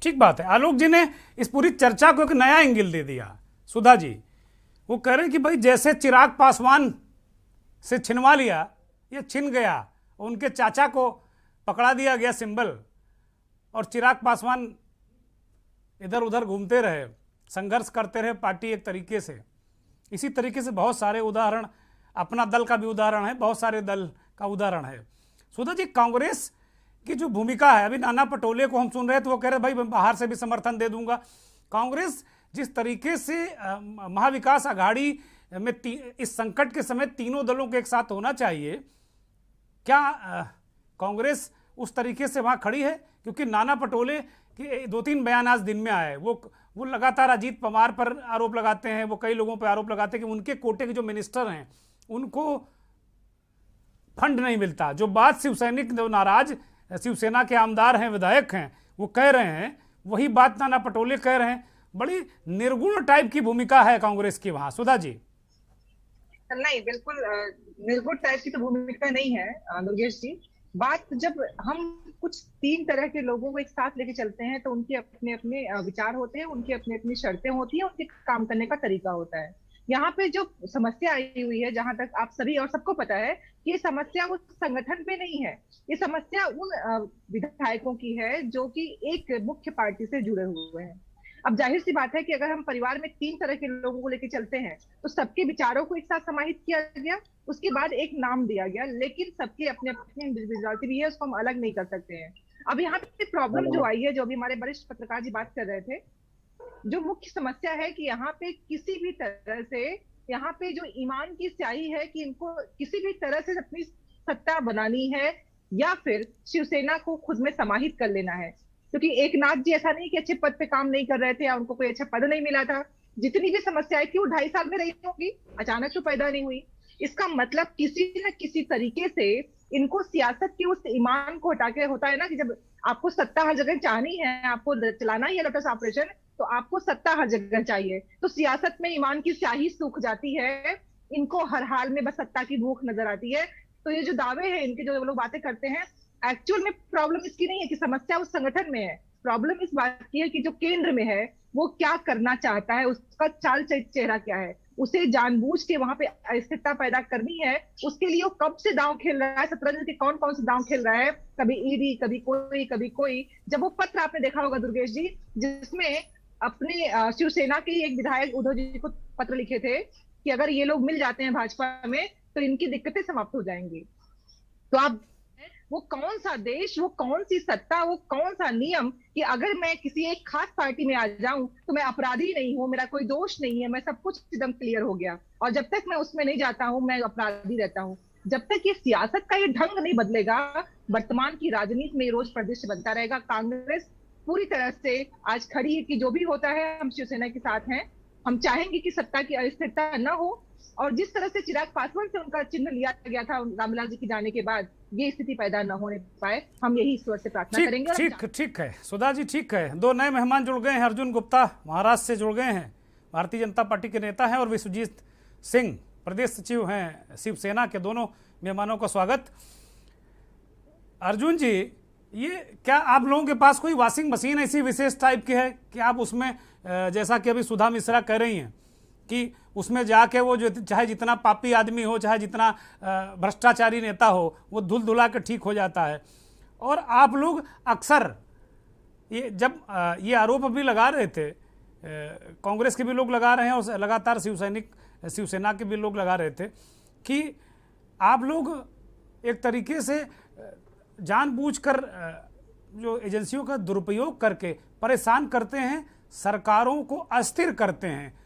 ठीक बात है। आलोक जी ने इस पूरी चर्चा को एक नया एंगल दे दिया। सुधा जी वो कह रहे हैं कि भाई जैसे चिराग पासवान से छिनवा लिया, ये छिन गया, उनके चाचा को पकड़ा दिया गया सिंबल, और चिराग पासवान इधर उधर घूमते रहे, संघर्ष करते रहे पार्टी एक तरीके से। इसी तरीके से बहुत सारे उदाहरण, अपना दल का भी उदाहरण है, बहुत सारे दल का उदाहरण है। सुधा जी, कांग्रेस की जो भूमिका है, अभी नाना पटोले को हम सुन रहे हैं तो वो कह रहे भाई बाहर से भी समर्थन दे दूंगा। कांग्रेस जिस तरीके से महाविकास आघाड़ी में इस संकट के समय तीनों दलों के एक साथ होना चाहिए, क्या कांग्रेस उस तरीके से वहां खड़ी है? क्योंकि नाना पटोले के 2-3 बयान आज दिन में आए, वो लगातार अजीत पवार पर आरोप लगाते हैं, वो कई लोगों पर आरोप लगाते हैं कि उनके कोटे के जो मिनिस्टर हैं उनको फंड नहीं मिलता। जो बात शिव सैनिक जो नाराज शिवसेना के आमदार हैं, विधायक हैं, वो कह रहे हैं, वही बात नाना पटोले कह रहे हैं। बड़ी निर्गुण टाइप की भूमिका है कांग्रेस की वहां। सुधा जी। नहीं, बिल्कुल निर्गुण टाइप की तो भूमिका नहीं है दुर्गेश जी। बात जब हम कुछ 3 तरह के लोगों को एक साथ लेके चलते हैं तो उनके अपने अपने विचार होते हैं, उनकी अपनी अपनी शर्तें होती हैं, उनके काम करने का तरीका होता है। यहाँ पे जो समस्या आई हुई है, जहां तक आप सभी और सबको पता है कि ये समस्या उस संगठन पे नहीं है, ये समस्या उन विधायकों की है जो कि एक मुख्य पार्टी से जुड़े हुए हैं। अब जाहिर सी बात है कि अगर हम परिवार में 3 तरह के लोगों को लेकर चलते हैं तो सबके विचारों को एक साथ समाहित किया गया, उसके बाद एक नाम दिया गया, लेकिन सबके अपने अपने इंडिविजुअलिटी भी है, उसको हम अलग नहीं कर सकते हैं। अब यहाँ पे प्रॉब्लम जो आई है, जो अभी हमारे वरिष्ठ पत्रकार जी बात कर रहे थे, जो मुख्य समस्या है कि यहाँ पे किसी भी तरह से, यहाँ पे जो ईमान की स्याही है कि इनको किसी भी तरह से अपनी सत्ता बनानी है या फिर शिवसेना को खुद में समाहित कर लेना है। क्योंकि एक नाथ जी ऐसा नहीं कि अच्छे पद पे काम नहीं कर रहे थे या उनको कोई अच्छा पद नहीं मिला था। जितनी भी समस्याएं थी वो 2.5 साल में रही होंगी, अचानक तो पैदा नहीं हुई। इसका मतलब किसी न किसी तरीके से इनको सियासत के उस ईमान को हटा के, होता है ना कि जब आपको सत्ता हर जगह चाहनी है, आपको चलाना ही है लोटस ऑपरेशन, तो आपको सत्ता हर जगह चाहिए। तो सियासत में ईमान की स्याही सूख जाती है, इनको हर हाल में बस सत्ता की भूख नजर आती है। तो ये जो दावे हैं इनके, जो लोग बातें करते हैं, एक्चुअल में प्रॉब्लम इसकी नहीं है कि समस्या उस संगठन में है, प्रॉब्लम इस बात की है कि जो केंद्र में है वो क्या करना चाहता है, उसका चाल चेहरा क्या है, उसे जानबूझ के वहां पे अस्थिरता पैदा करनी है। उसके लिए वो कब से दांव खेल रहा है, शतरंज के कौन कौन से दांव खेल रहा है, कभी ईडी, कभी कोई। जब वो पत्र आपने देखा होगा दुर्गेश जी, जिसमें अपने शिवसेना के एक विधायक उद्धव जी को पत्र लिखे थे कि अगर ये लोग मिल जाते हैं भाजपा में तो इनकी दिक्कतें समाप्त हो जाएंगी। तो आप, वो कौन सा देश, वो कौन सी सत्ता, वो कौन सा नियम कि अगर मैं किसी एक खास पार्टी में आ जाऊं तो मैं अपराधी नहीं हूं, मेरा कोई दोष नहीं है, मैं सब कुछ एकदम क्लियर हो गया, और जब तक मैं उसमें नहीं जाता हूं मैं अपराधी रहता हूं। जब तक ये सियासत का ये ढंग नहीं बदलेगा, वर्तमान की राजनीति में रोज परिदृश्य बनता रहेगा। कांग्रेस पूरी तरह से आज खड़ी है कि जो भी होता है हम शिवसेना के साथ हैं, हम चाहेंगे कि सत्ता की अस्थिरता न हो, और जिस तरह से चिराग पासवान से उनका चिन्ह लिया गया था रामविलास जी के जाने के बाद, ये स्थिति पैदा न होने पाए, हम यही ईश्वर से प्रार्थना करेंगे। ठीक है सुधा जी, ठीक है। 2 नए मेहमान जुड़ गए हैं। अर्जुन गुप्ता महाराष्ट्र से जुड़ गए हैं, भारतीय जनता पार्टी के नेता हैं, और विश्वजीत सिंह प्रदेश सचिव हैं शिवसेना के। दोनों मेहमानों का स्वागत। अर्जुन जी, ये क्या आप लोगों के पास कोई वॉशिंग मशीन ऐसी विशेष टाइप की है कि आप उसमें, जैसा कि अभी सुधा मिश्रा कह रही हैं कि उसमें जाके वो जो चाहे जितना पापी आदमी हो, चाहे जितना भ्रष्टाचारी नेता हो, वो धुल धुला के ठीक हो जाता है। और आप लोग अक्सर ये जब ये आरोप अभी लगा रहे थे, कांग्रेस के भी लोग लगा रहे हैं और लगातार शिवसेना के भी लोग लगा रहे थे कि आप लोग एक तरीके से जानबूझकर जो एजेंसियों का दुरुपयोग करके परेशान करते हैं, सरकारों को अस्थिर करते हैं।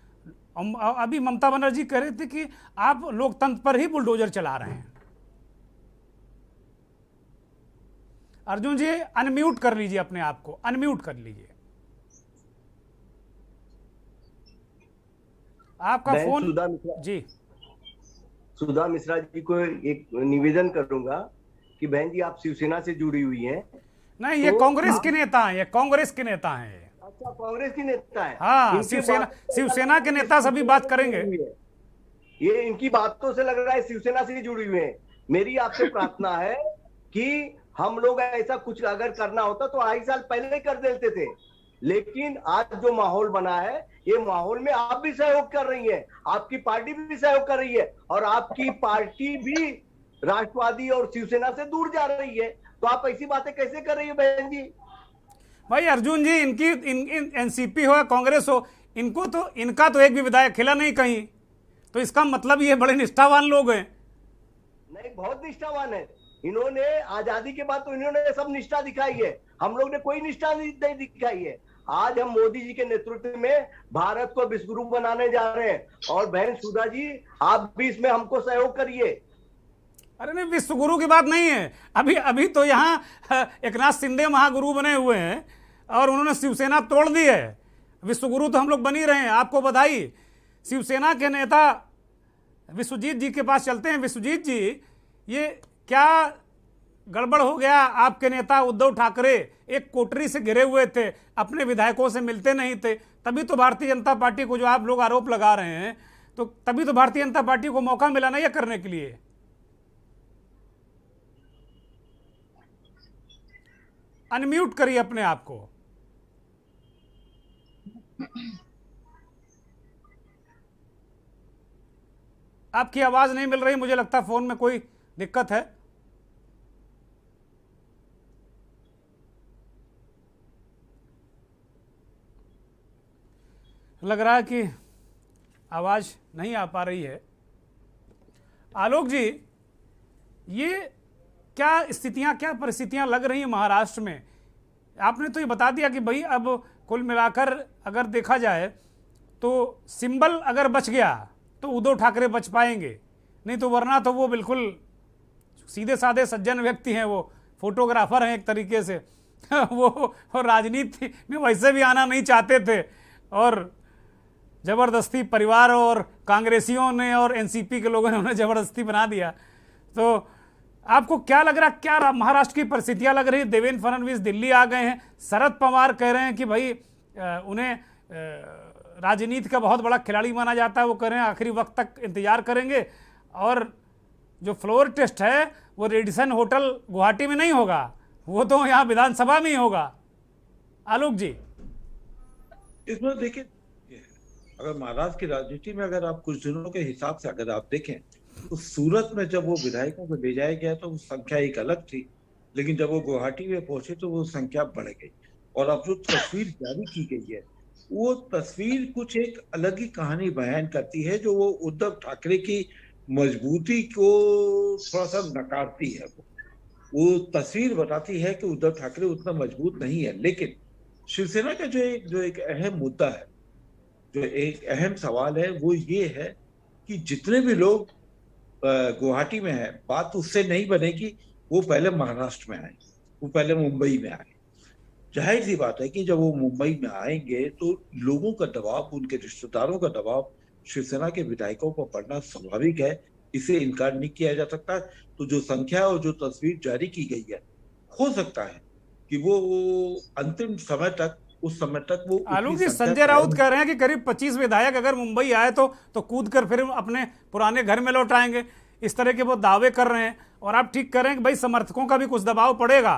अभी ममता बनर्जी कह रहे थे कि आप लोकतंत्र पर ही बुलडोजर चला रहे हैं। अर्जुन जी, अनम्यूट कर लीजिए अपने आप को, अनम्यूट कर लीजिए। आपका फोन जी। सुधा मिश्रा जी को एक निवेदन करूंगा कि बहन जी आप शिवसेना से जुड़ी हुई हैं। नहीं, ये कांग्रेस के नेता हैं, ये कांग्रेस के नेता हैं। अच्छा, कांग्रेस की नेता है। हाँ, शिवसेना के नेता सभी बात करेंगे। ये इनकी बातों से लग रहा है शिवसेना से जुड़ी हुई है। मेरी आपसे प्रार्थना है कि हम लोग ऐसा कुछ अगर करना होता तो 2.5 साल पहले कर देते थे, लेकिन आज जो माहौल बना है, ये माहौल में आप भी सहयोग कर रही है, आपकी पार्टी भी सहयोग कर रही है, और आपकी पार्टी भी राष्ट्रवादी और शिवसेना से दूर जा रही है। तो आप ऐसी बातें कैसे कर रही है बहन जी? भाई अर्जुन जी, इनकी एनसीपी हो, कांग्रेस हो, इनका तो एक भी विधायक खिला नहीं कहीं, तो इसका मतलब ये बड़े निष्ठावान लोग हैं। नहीं, बहुत निष्ठावान है। इन्होंने आजादी के बाद तो इन्होंने सब निष्ठा दिखाई है, हम लोग ने कोई निष्ठा नहीं दिखाई है। आज हम मोदी जी के नेतृत्व में भारत को विश्वगुरु बनाने जा रहे हैं, और बहन सुधा जी आप भी इसमें हमको सहयोग करिए। अरे नहीं, विश्वगुरु की बात नहीं है। अभी तो यहाँ एकनाथ शिंदे महागुरु बने हुए हैं और उन्होंने शिवसेना तोड़ दी है। विश्वगुरु तो हम लोग बन ही रहे हैं, आपको बधाई। शिवसेना के नेता विश्वजीत जी के पास चलते हैं। विश्वजीत जी, ये क्या गड़बड़ हो गया। आपके नेता उद्धव ठाकरे एक कोठरी से घिरे हुए थे, अपने विधायकों से मिलते नहीं थे, तभी तो भारतीय जनता पार्टी को जो आप लोग आरोप लगा रहे हैं, तो तभी तो भारतीय जनता पार्टी को मौका मिला ना ये करने के लिए। अनम्यूट करिए अपने आप को। आपकी आवाज नहीं मिल रही, मुझे लगता है फोन में कोई दिक्कत है। लग रहा है कि आवाज नहीं आ पा रही है। आलोक जी, ये क्या स्थितियां, क्या परिस्थितियां लग रही हैं महाराष्ट्र में? आपने तो ये बता दिया कि भाई अब कुल मिलाकर अगर देखा जाए तो सिंबल अगर बच गया तो उद्धव ठाकरे बच पाएंगे, नहीं तो वरना तो वो बिल्कुल सीधे साधे सज्जन व्यक्ति हैं, वो फोटोग्राफर हैं एक तरीके से वो राजनीति में वैसे भी आना नहीं चाहते थे और ज़बरदस्ती परिवार और कांग्रेसियों ने और एनसीपी के लोगों ने उन्हें ज़बरदस्ती बना दिया। तो आपको क्या लग रहा, क्या महाराष्ट्र की परिस्थितियां लग रही? देवेंद्र फडणवीस दिल्ली आ गए हैं, शरद पवार कह रहे हैं कि भाई उन्हें राजनीति का बहुत बड़ा खिलाड़ी माना जाता है, वो कह रहे हैं आखिरी वक्त तक इंतजार करेंगे और जो फ्लोर टेस्ट है वो रेडिसन होटल गुवाहाटी में नहीं होगा, वो तो यहाँ विधानसभा में ही होगा। आलोक जी, इसमें देखिए, अगर महाराष्ट्र की राजनीति में अगर आप कुछ दिनों के हिसाब से अगर आप देखें तो सूरत में जब वो विधायकों को ले जाया गया तो वो संख्या एक अलग थी, लेकिन जब वो गुवाहाटी में पहुंचे तो वो संख्या बढ़ गई। और अब जो तस्वीर जारी की गई है वो तस्वीर कुछ एक अलग ही कहानी बयान करती है, जो वो उद्धव ठाकरे की मजबूती को थोड़ा सा नकारती है। वो तस्वीर बताती है कि उद्धव ठाकरे उतना मजबूत नहीं है। लेकिन शिवसेना का जो एक अहम मुद्दा है, जो एक अहम सवाल है, वो ये है कि जितने भी लोग गुवाहाटी में है, बात उससे नहीं बनेगी वो पहले महाराष्ट्र में आए, वो पहले मुंबई में आए। जाहिर सी बात है कि जब वो मुंबई में आएंगे तो लोगों का दबाव, उनके रिश्तेदारों का दबाव शिवसेना के विधायकों पर पड़ना स्वाभाविक है, इसे इनकार नहीं किया जा सकता। तो जो संख्या और जो तस्वीर जारी की गई है, हो सकता है कि वो अंतिम समय तक, उस समय तक वो आलोक जी, संजय राउत कह रहे हैं कि करीब 25 विधायक अगर मुंबई आए तो कूद कर फिर अपने पुराने घर में लौट आएंगे, इस तरह के वो दावे कर रहे हैं। और आप ठीक कर रहे हैं कि भाई समर्थकों का भी कुछ दबाव पड़ेगा,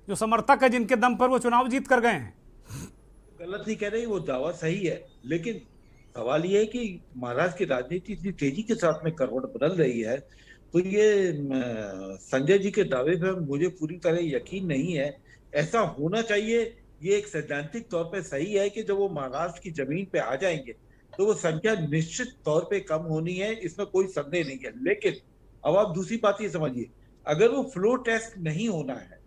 जो समर्थक है जिनके दम पर वो चुनाव जीत कर गए हैं। गलत नहीं कह रही, वो दावा सही है, लेकिन सवाल ये है कि महाराष्ट्र की राजनीति इतनी तेजी के साथ में करवट बदल रही है, तो ये संजय जी के दावे पर मुझे पूरी तरह यकीन नहीं है। ऐसा होना चाहिए, ये एक सैद्धांतिक तौर पे सही है कि जब वो महाराष्ट्र की जमीन पे आ जाएंगे तो वो संख्या निश्चित तौर पे कम होनी है, इसमें कोई संदेह नहीं है। लेकिन अब आप दूसरी बात ये समझिए, अगर वो फ्लो टेस्ट नहीं होना है,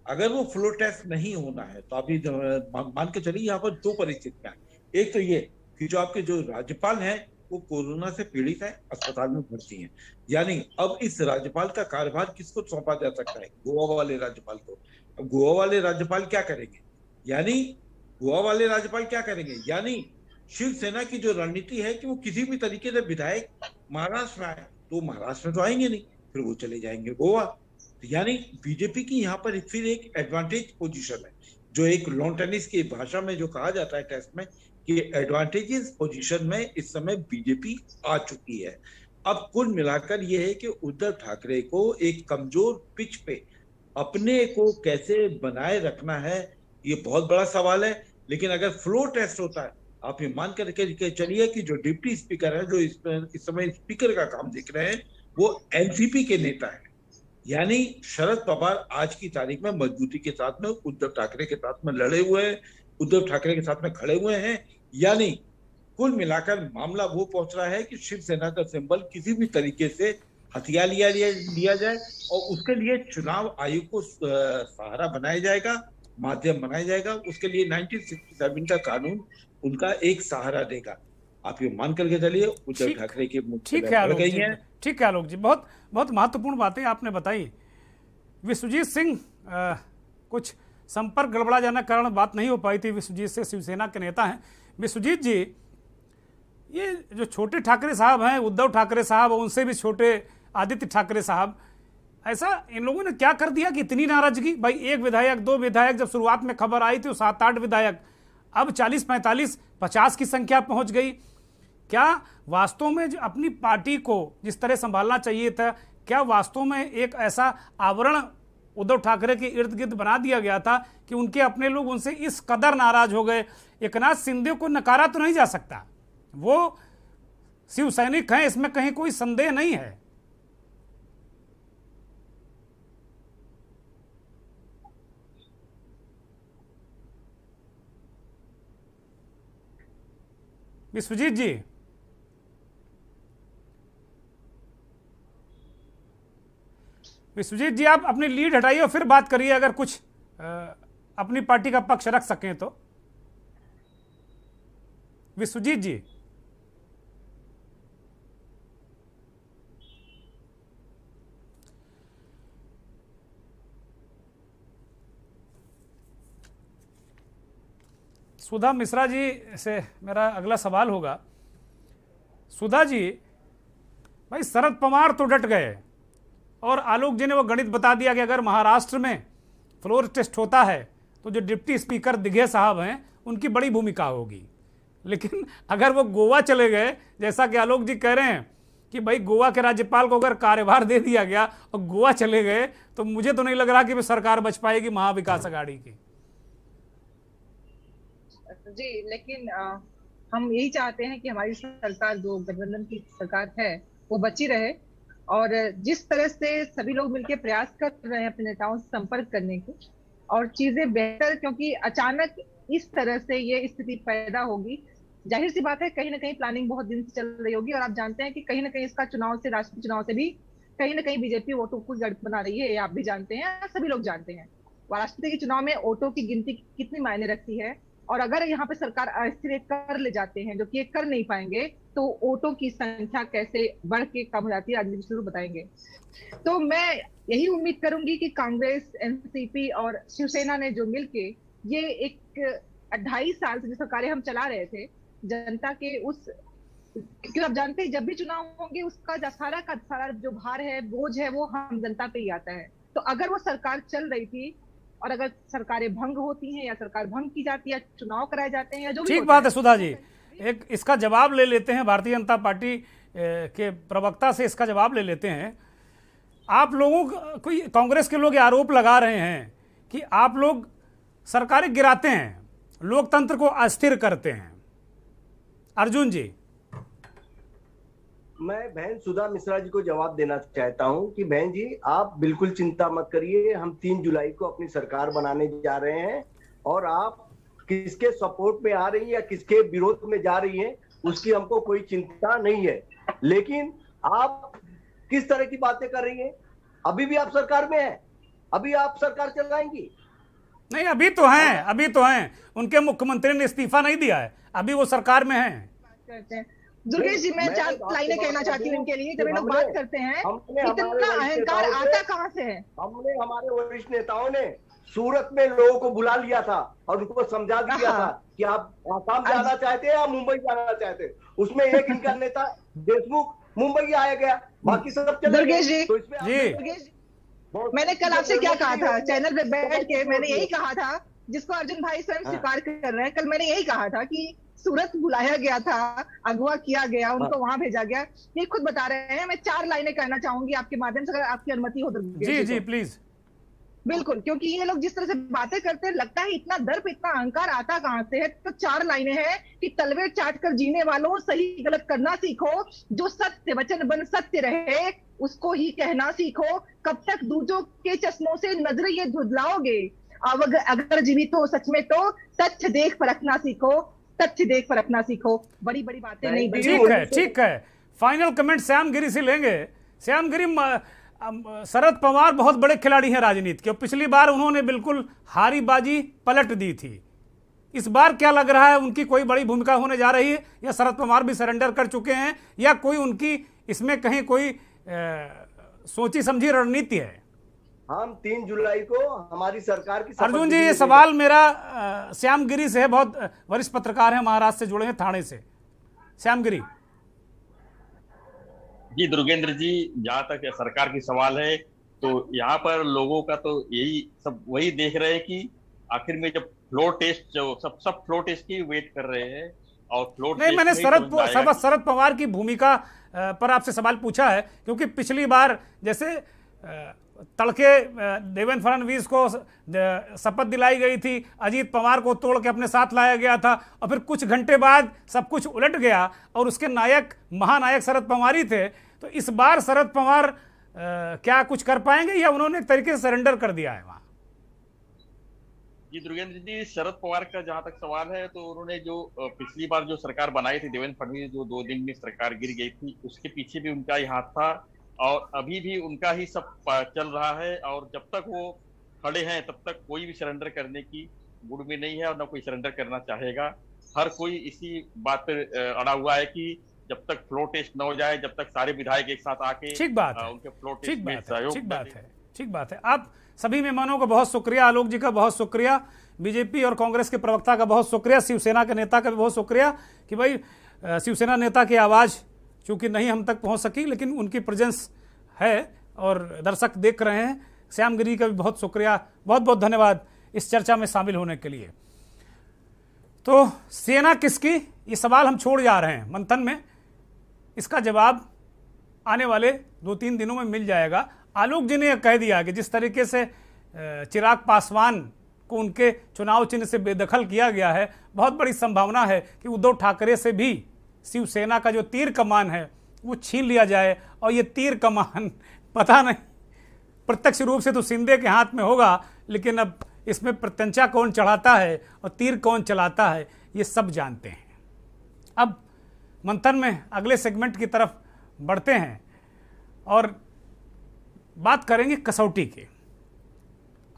अगर वो फ्लो टेस्ट नहीं होना है तो आप ये मान के चलिए यहाँ पर दो परिस्थितियां हैं। एक तो ये कि जो आपके जो राज्यपाल हैं वो कोरोना से पीड़ित है, अस्पताल में भर्ती हैं, यानी अब इस राज्यपाल का कार्यभार किसको सौंपा जा सकता है? गोवा वाले राज्यपाल को। अब गोवा वाले राज्यपाल क्या करेंगे? यानी शिवसेना की जो रणनीति है कि वो किसी भी तरीके से विधायक महाराष्ट्र में आए तो महाराष्ट्र में तो आएंगे नहीं, फिर वो चले जाएंगे गोवा। तो यानी बीजेपी की यहाँ पर फिर एक एडवांटेज पोजीशन है, जो एक लॉन टेनिस की भाषा में जो कहा जाता है टेस्ट में कि एडवांटेजेस पोजीशन में इस समय बीजेपी आ चुकी है। अब कुल मिलाकर ये है कि उद्धव ठाकरे को एक कमजोर पिच पे अपने को कैसे बनाए रखना है, ये बहुत बड़ा सवाल है। लेकिन अगर फ्लो टेस्ट होता है, आप ये मान कर चलिए कि जो डिप्टी स्पीकर है, जो इस समय स्पीकर का काम देख रहे हैं, वो एनसीपी के नेता है, यानी शरद पवार आज की तारीख में मजबूती के साथ में उद्धव ठाकरे के साथ में लड़े हुए हैं, उद्धव ठाकरे के साथ में खड़े हुए हैं। यानी कुल मिलाकर मामला वो पहुंच रहा है कि शिवसेना का सिंबल किसी भी तरीके से हथिया लिया जाए और उसके लिए चुनाव आयोग को सहारा बनाया जाएगा, माध्यम बनाया जाएगा। उसके लिए 1967 का कानून उनका एक सहारा देगा। आप ये मान करके चलिए उद्धव ठाकरे की ठीक है आलोक जी, बहुत बहुत महत्वपूर्ण बातें आपने बताई। विश्वजीत सिंह, कुछ संपर्क गड़बड़ा जाने के कारण बात नहीं हो पाई थी विश्वजीत से, शिवसेना के नेता हैं। विश्वजीत जी, ये जो छोटे ठाकरे साहब हैं, उद्धव ठाकरे साहब, उनसे भी छोटे आदित्य ठाकरे साहब, ऐसा इन लोगों ने क्या कर दिया कि इतनी नाराजगी? भाई 1 विधायक 2 विधायक, जब शुरुआत में खबर आई थी 7-8 विधायक, अब 40, 45, 50 की संख्या पहुंच गई। क्या वास्तव में जो अपनी पार्टी को जिस तरह संभालना चाहिए था, क्या वास्तव में एक ऐसा आवरण उद्धव ठाकरे के इर्द गिर्द बना दिया गया था कि उनके अपने लोग उनसे इस कदर नाराज हो गए? एकनाथ शिंदे को नकारा तो नहीं जा सकता, वो शिव सैनिक हैं, इसमें कहीं कोई संदेह नहीं है। विश्वजीत जी, विश्वजीत जी आप अपनी लीड हटाइए और फिर बात करिए, अगर कुछ अपनी पार्टी का पक्ष रख सकें तो। विश्वजीत जी, सुधा मिश्रा जी से मेरा अगला सवाल होगा। सुधा जी, भाई शरद पवार तो डट गए और आलोक जी ने वो गणित बता दिया कि अगर महाराष्ट्र में फ्लोर टेस्ट होता है तो जो डिप्टी स्पीकर दिघे साहब हैं उनकी बड़ी भूमिका होगी। लेकिन अगर वो गोवा चले गए, जैसा कि आलोक जी कह रहे हैं कि भाई गोवा के राज्यपाल को अगर कार्यभार दे दिया गया और गोवा चले गए, तो मुझे तो नहीं लग रहा कि वे सरकार बच पाएगी महाविकास अघाड़ी की। जी, लेकिन हम यही चाहते हैं कि हमारी सरकार, जो गठबंधन की सरकार है, वो बची रहे। और जिस तरह से सभी लोग मिलकर प्रयास कर रहे हैं अपने नेताओं से संपर्क करने के, और चीजें बेहतर, क्योंकि अचानक इस तरह से ये स्थिति पैदा होगी, जाहिर सी बात है कहीं ना कहीं प्लानिंग बहुत दिन से चल रही होगी। और आप जानते हैं कि कहीं ना कहीं इसका चुनाव से, राष्ट्रीय चुनाव से भी कहीं ना कहीं बीजेपी वोटों को जड़ बना रही है, ये आप भी जानते हैं, सभी लोग जानते हैं। राष्ट्रपति के चुनाव में वोटों की गिनती कितनी मायने रखती है, और अगर यहाँ पे सरकार अस्थिर कर ले जाते हैं, जो कि ये कर नहीं पाएंगे, तो वोटों की संख्या कैसे बढ़ के कम हो जाती है, राजनीति जरूर बताएंगे। तो मैं यही उम्मीद करूंगी कि कांग्रेस, एनसीपी और शिवसेना ने जो मिलके ये एक 2.5 साल से जो सरकारें हम चला रहे थे, जनता के उस, क्योंकि आप जानते हैं जब भी चुनाव होंगे उसका सारा जो भार है, बोझ है, वो हम जनता पे ही आता है। तो अगर वो सरकार चल रही थी और अगर सरकारें भंग होती हैं या सरकार भंग की जाती है, चुनाव कराए जाते हैं या जो भी, ठीक बात है सुधा जी, एक इसका जवाब ले लेते हैं, भारतीय जनता पार्टी के प्रवक्ता से इसका जवाब ले लेते हैं। आप लोगों कोई कांग्रेस के लोग आरोप लगा रहे हैं कि आप लोग सरकारें गिराते हैं, लोकतंत्र को अस्थिर करते हैं। अर्जुन जी, मैं बहन सुधा मिश्रा जी को जवाब देना चाहता हूं कि बहन जी, आप बिल्कुल चिंता मत करिए, हम 3 जुलाई को अपनी सरकार बनाने जा रहे हैं, और आप किसके सपोर्ट में आ रही है या किसके विरोध में जा रही है उसकी हमको कोई चिंता नहीं है। लेकिन आप किस तरह की बातें कर रही हैं? अभी भी आप सरकार में हैं, अभी आप सरकार चलाएंगी? नहीं, अभी तो हैं, उनके मुख्यमंत्री ने इस्तीफा नहीं दिया है, अभी वो सरकार में हैं। दुर्गेश जी, मैं 4 लाइनें कहना चाहती हूँ इनके लिए। जब लोग बात करते हैं, इतना अहंकार आता कहाँ से है? हमने, हमारे वरिष्ठ नेताओं ने सूरत में लोगों को बुला लिया था और उनको समझा दिया था कि आप आसाम जाना चाहते हैं या मुंबई जाना चाहते हैं। उसमें एक इनका नेता देशमुख मुंबई आया गया, बाकी सब चले दुर्गेश जी, तो इसमें मैंने कल आपसे क्या कहा था चैनल पे बैठ के? मैंने यही कहा था, जिसको अर्जुन भाई स्वयं स्वीकार कर रहे हैं। कल मैंने यही कहा था कि सूरत बुलाया गया था, अगवा किया गया, उनको वहां भेजा गया, ये खुद बता रहे हैं। मैं 4 लाइनें कहना चाहूंगी आपके माध्यम से, अगर आपकी अनुमति हो तो। जी प्लीज। बिल्कुल, क्योंकि ये लोग जिस तरह से बातें करते हैं, लगता है इतना दर्प, इतना अहंकार आता कहां से है। तो 4 लाइनें हैं कि तलवे चाट कर जीने वालों, सही गलत करना सीखो, जो सत्य वचन बन सत्य रहे उसको ही कहना सीखो, कब तक दूसरों के चश्मों से नजरें ये धुदलाओगे, अगर जीवित हो सच में तो सच देख परखना सीखो, तथ्य देख परखना सीखो। बड़ी बड़ी बातें नहीं। ठीक है। फाइनल कमेंट श्याम गिरी से लेंगे। श्याम गिरी, शरद पवार बहुत बड़े खिलाड़ी हैं राजनीति के, पिछली बार उन्होंने बिल्कुल हारी बाजी पलट दी थी। इस बार क्या लग रहा है, उनकी कोई बड़ी भूमिका होने जा रही है, या शरद पवार भी सरेंडर कर चुके हैं, या कोई उनकी इसमें कहीं कोई सोची समझी रणनीति है? हम 3 जुलाई को हमारी सरकार की। अर्जुन जी, ये सवाल मेरा श्याम गिरी से है, बहुत वरिष्ठ पत्रकार हैं, महाराष्ट्र से जुड़े हैं, थाने से। श्याम गिरी जी। दुर्गेंद्र जी, जहां तक सरकार की सवाल है, तो यहाँ पर लोगों का तो यही सब वही देख रहे हैं कि आखिर में जब फ्लोर टेस्ट जो सब फ्लोर टेस्ट की वेट कर रहे हैं और फ्लोर नहीं, मैंने शरद पवार की भूमिका पर आपसे सवाल पूछा है, क्योंकि पिछली बार जैसे तड़के देवेंद्र फडणवीस को शपथ दिलाई गई थी, अजीत पवार को तोड़ के अपने साथ लाया गया था और फिर कुछ घंटे बाद सब कुछ उलट गया और उसके नायक महानायक शरद पवार ही थे। तो इस बार शरद पवार क्या कुछ कर पाएंगे या उन्होंने एक तरीके से सरेंडर कर दिया है वहां? जी दुर्गेंद्र जी, शरद पवार का जहां तक सवाल है तो उन्होंने जो पिछली बार जो सरकार बनाई थी देवेंद्र फडणवीस, जो 2 दिन में सरकार गिर गई थी, उसके पीछे भी उनका ही हाथ था और अभी भी उनका ही सब चल रहा है। और जब तक वो खड़े हैं तब तक कोई भी सरेंडर करने की मूड में नहीं है और न कोई सरेंडर करना चाहेगा। हर कोई इसी बात पर अड़ा हुआ है कि जब तक फ्लोर टेस्ट न हो जाए, जब तक सारे विधायक एक साथ आके ठीक बात है, उनके फ्लोर टेस्ट में सहयोग ठीक बात है। आप सभी मेहमानों का बहुत शुक्रिया, आलोक जी का बहुत शुक्रिया, बीजेपी और कांग्रेस के प्रवक्ता का बहुत शुक्रिया, शिवसेना के नेता का भी बहुत शुक्रिया कि भाई शिवसेना नेता की आवाज़ चूंकि नहीं हम तक पहुंच सकी, लेकिन उनकी प्रेजेंस है और दर्शक देख रहे हैं। श्याम गिरी का भी बहुत शुक्रिया, बहुत बहुत धन्यवाद इस चर्चा में शामिल होने के लिए। तो सेना किसकी, ये सवाल हम छोड़ जा रहे हैं मंथन में, इसका जवाब आने वाले 2-3 दिनों में मिल जाएगा। आलोक जी ने कह दिया कि जिस तरीके से चिराग पासवान को उनके चुनाव चिन्ह से बेदखल किया गया है, बहुत बड़ी संभावना है कि उद्धव ठाकरे से भी शिवसेना का जो तीर कमान है वो छीन लिया जाए। और ये तीर कमान पता नहीं, प्रत्यक्ष रूप से तो शिंदे के हाथ में होगा, लेकिन अब इसमें प्रत्यंचा कौन चढ़ाता है और तीर कौन चलाता है ये सब जानते हैं। अब मंथन में अगले सेगमेंट की तरफ बढ़ते हैं और बात करेंगे कसौटी की।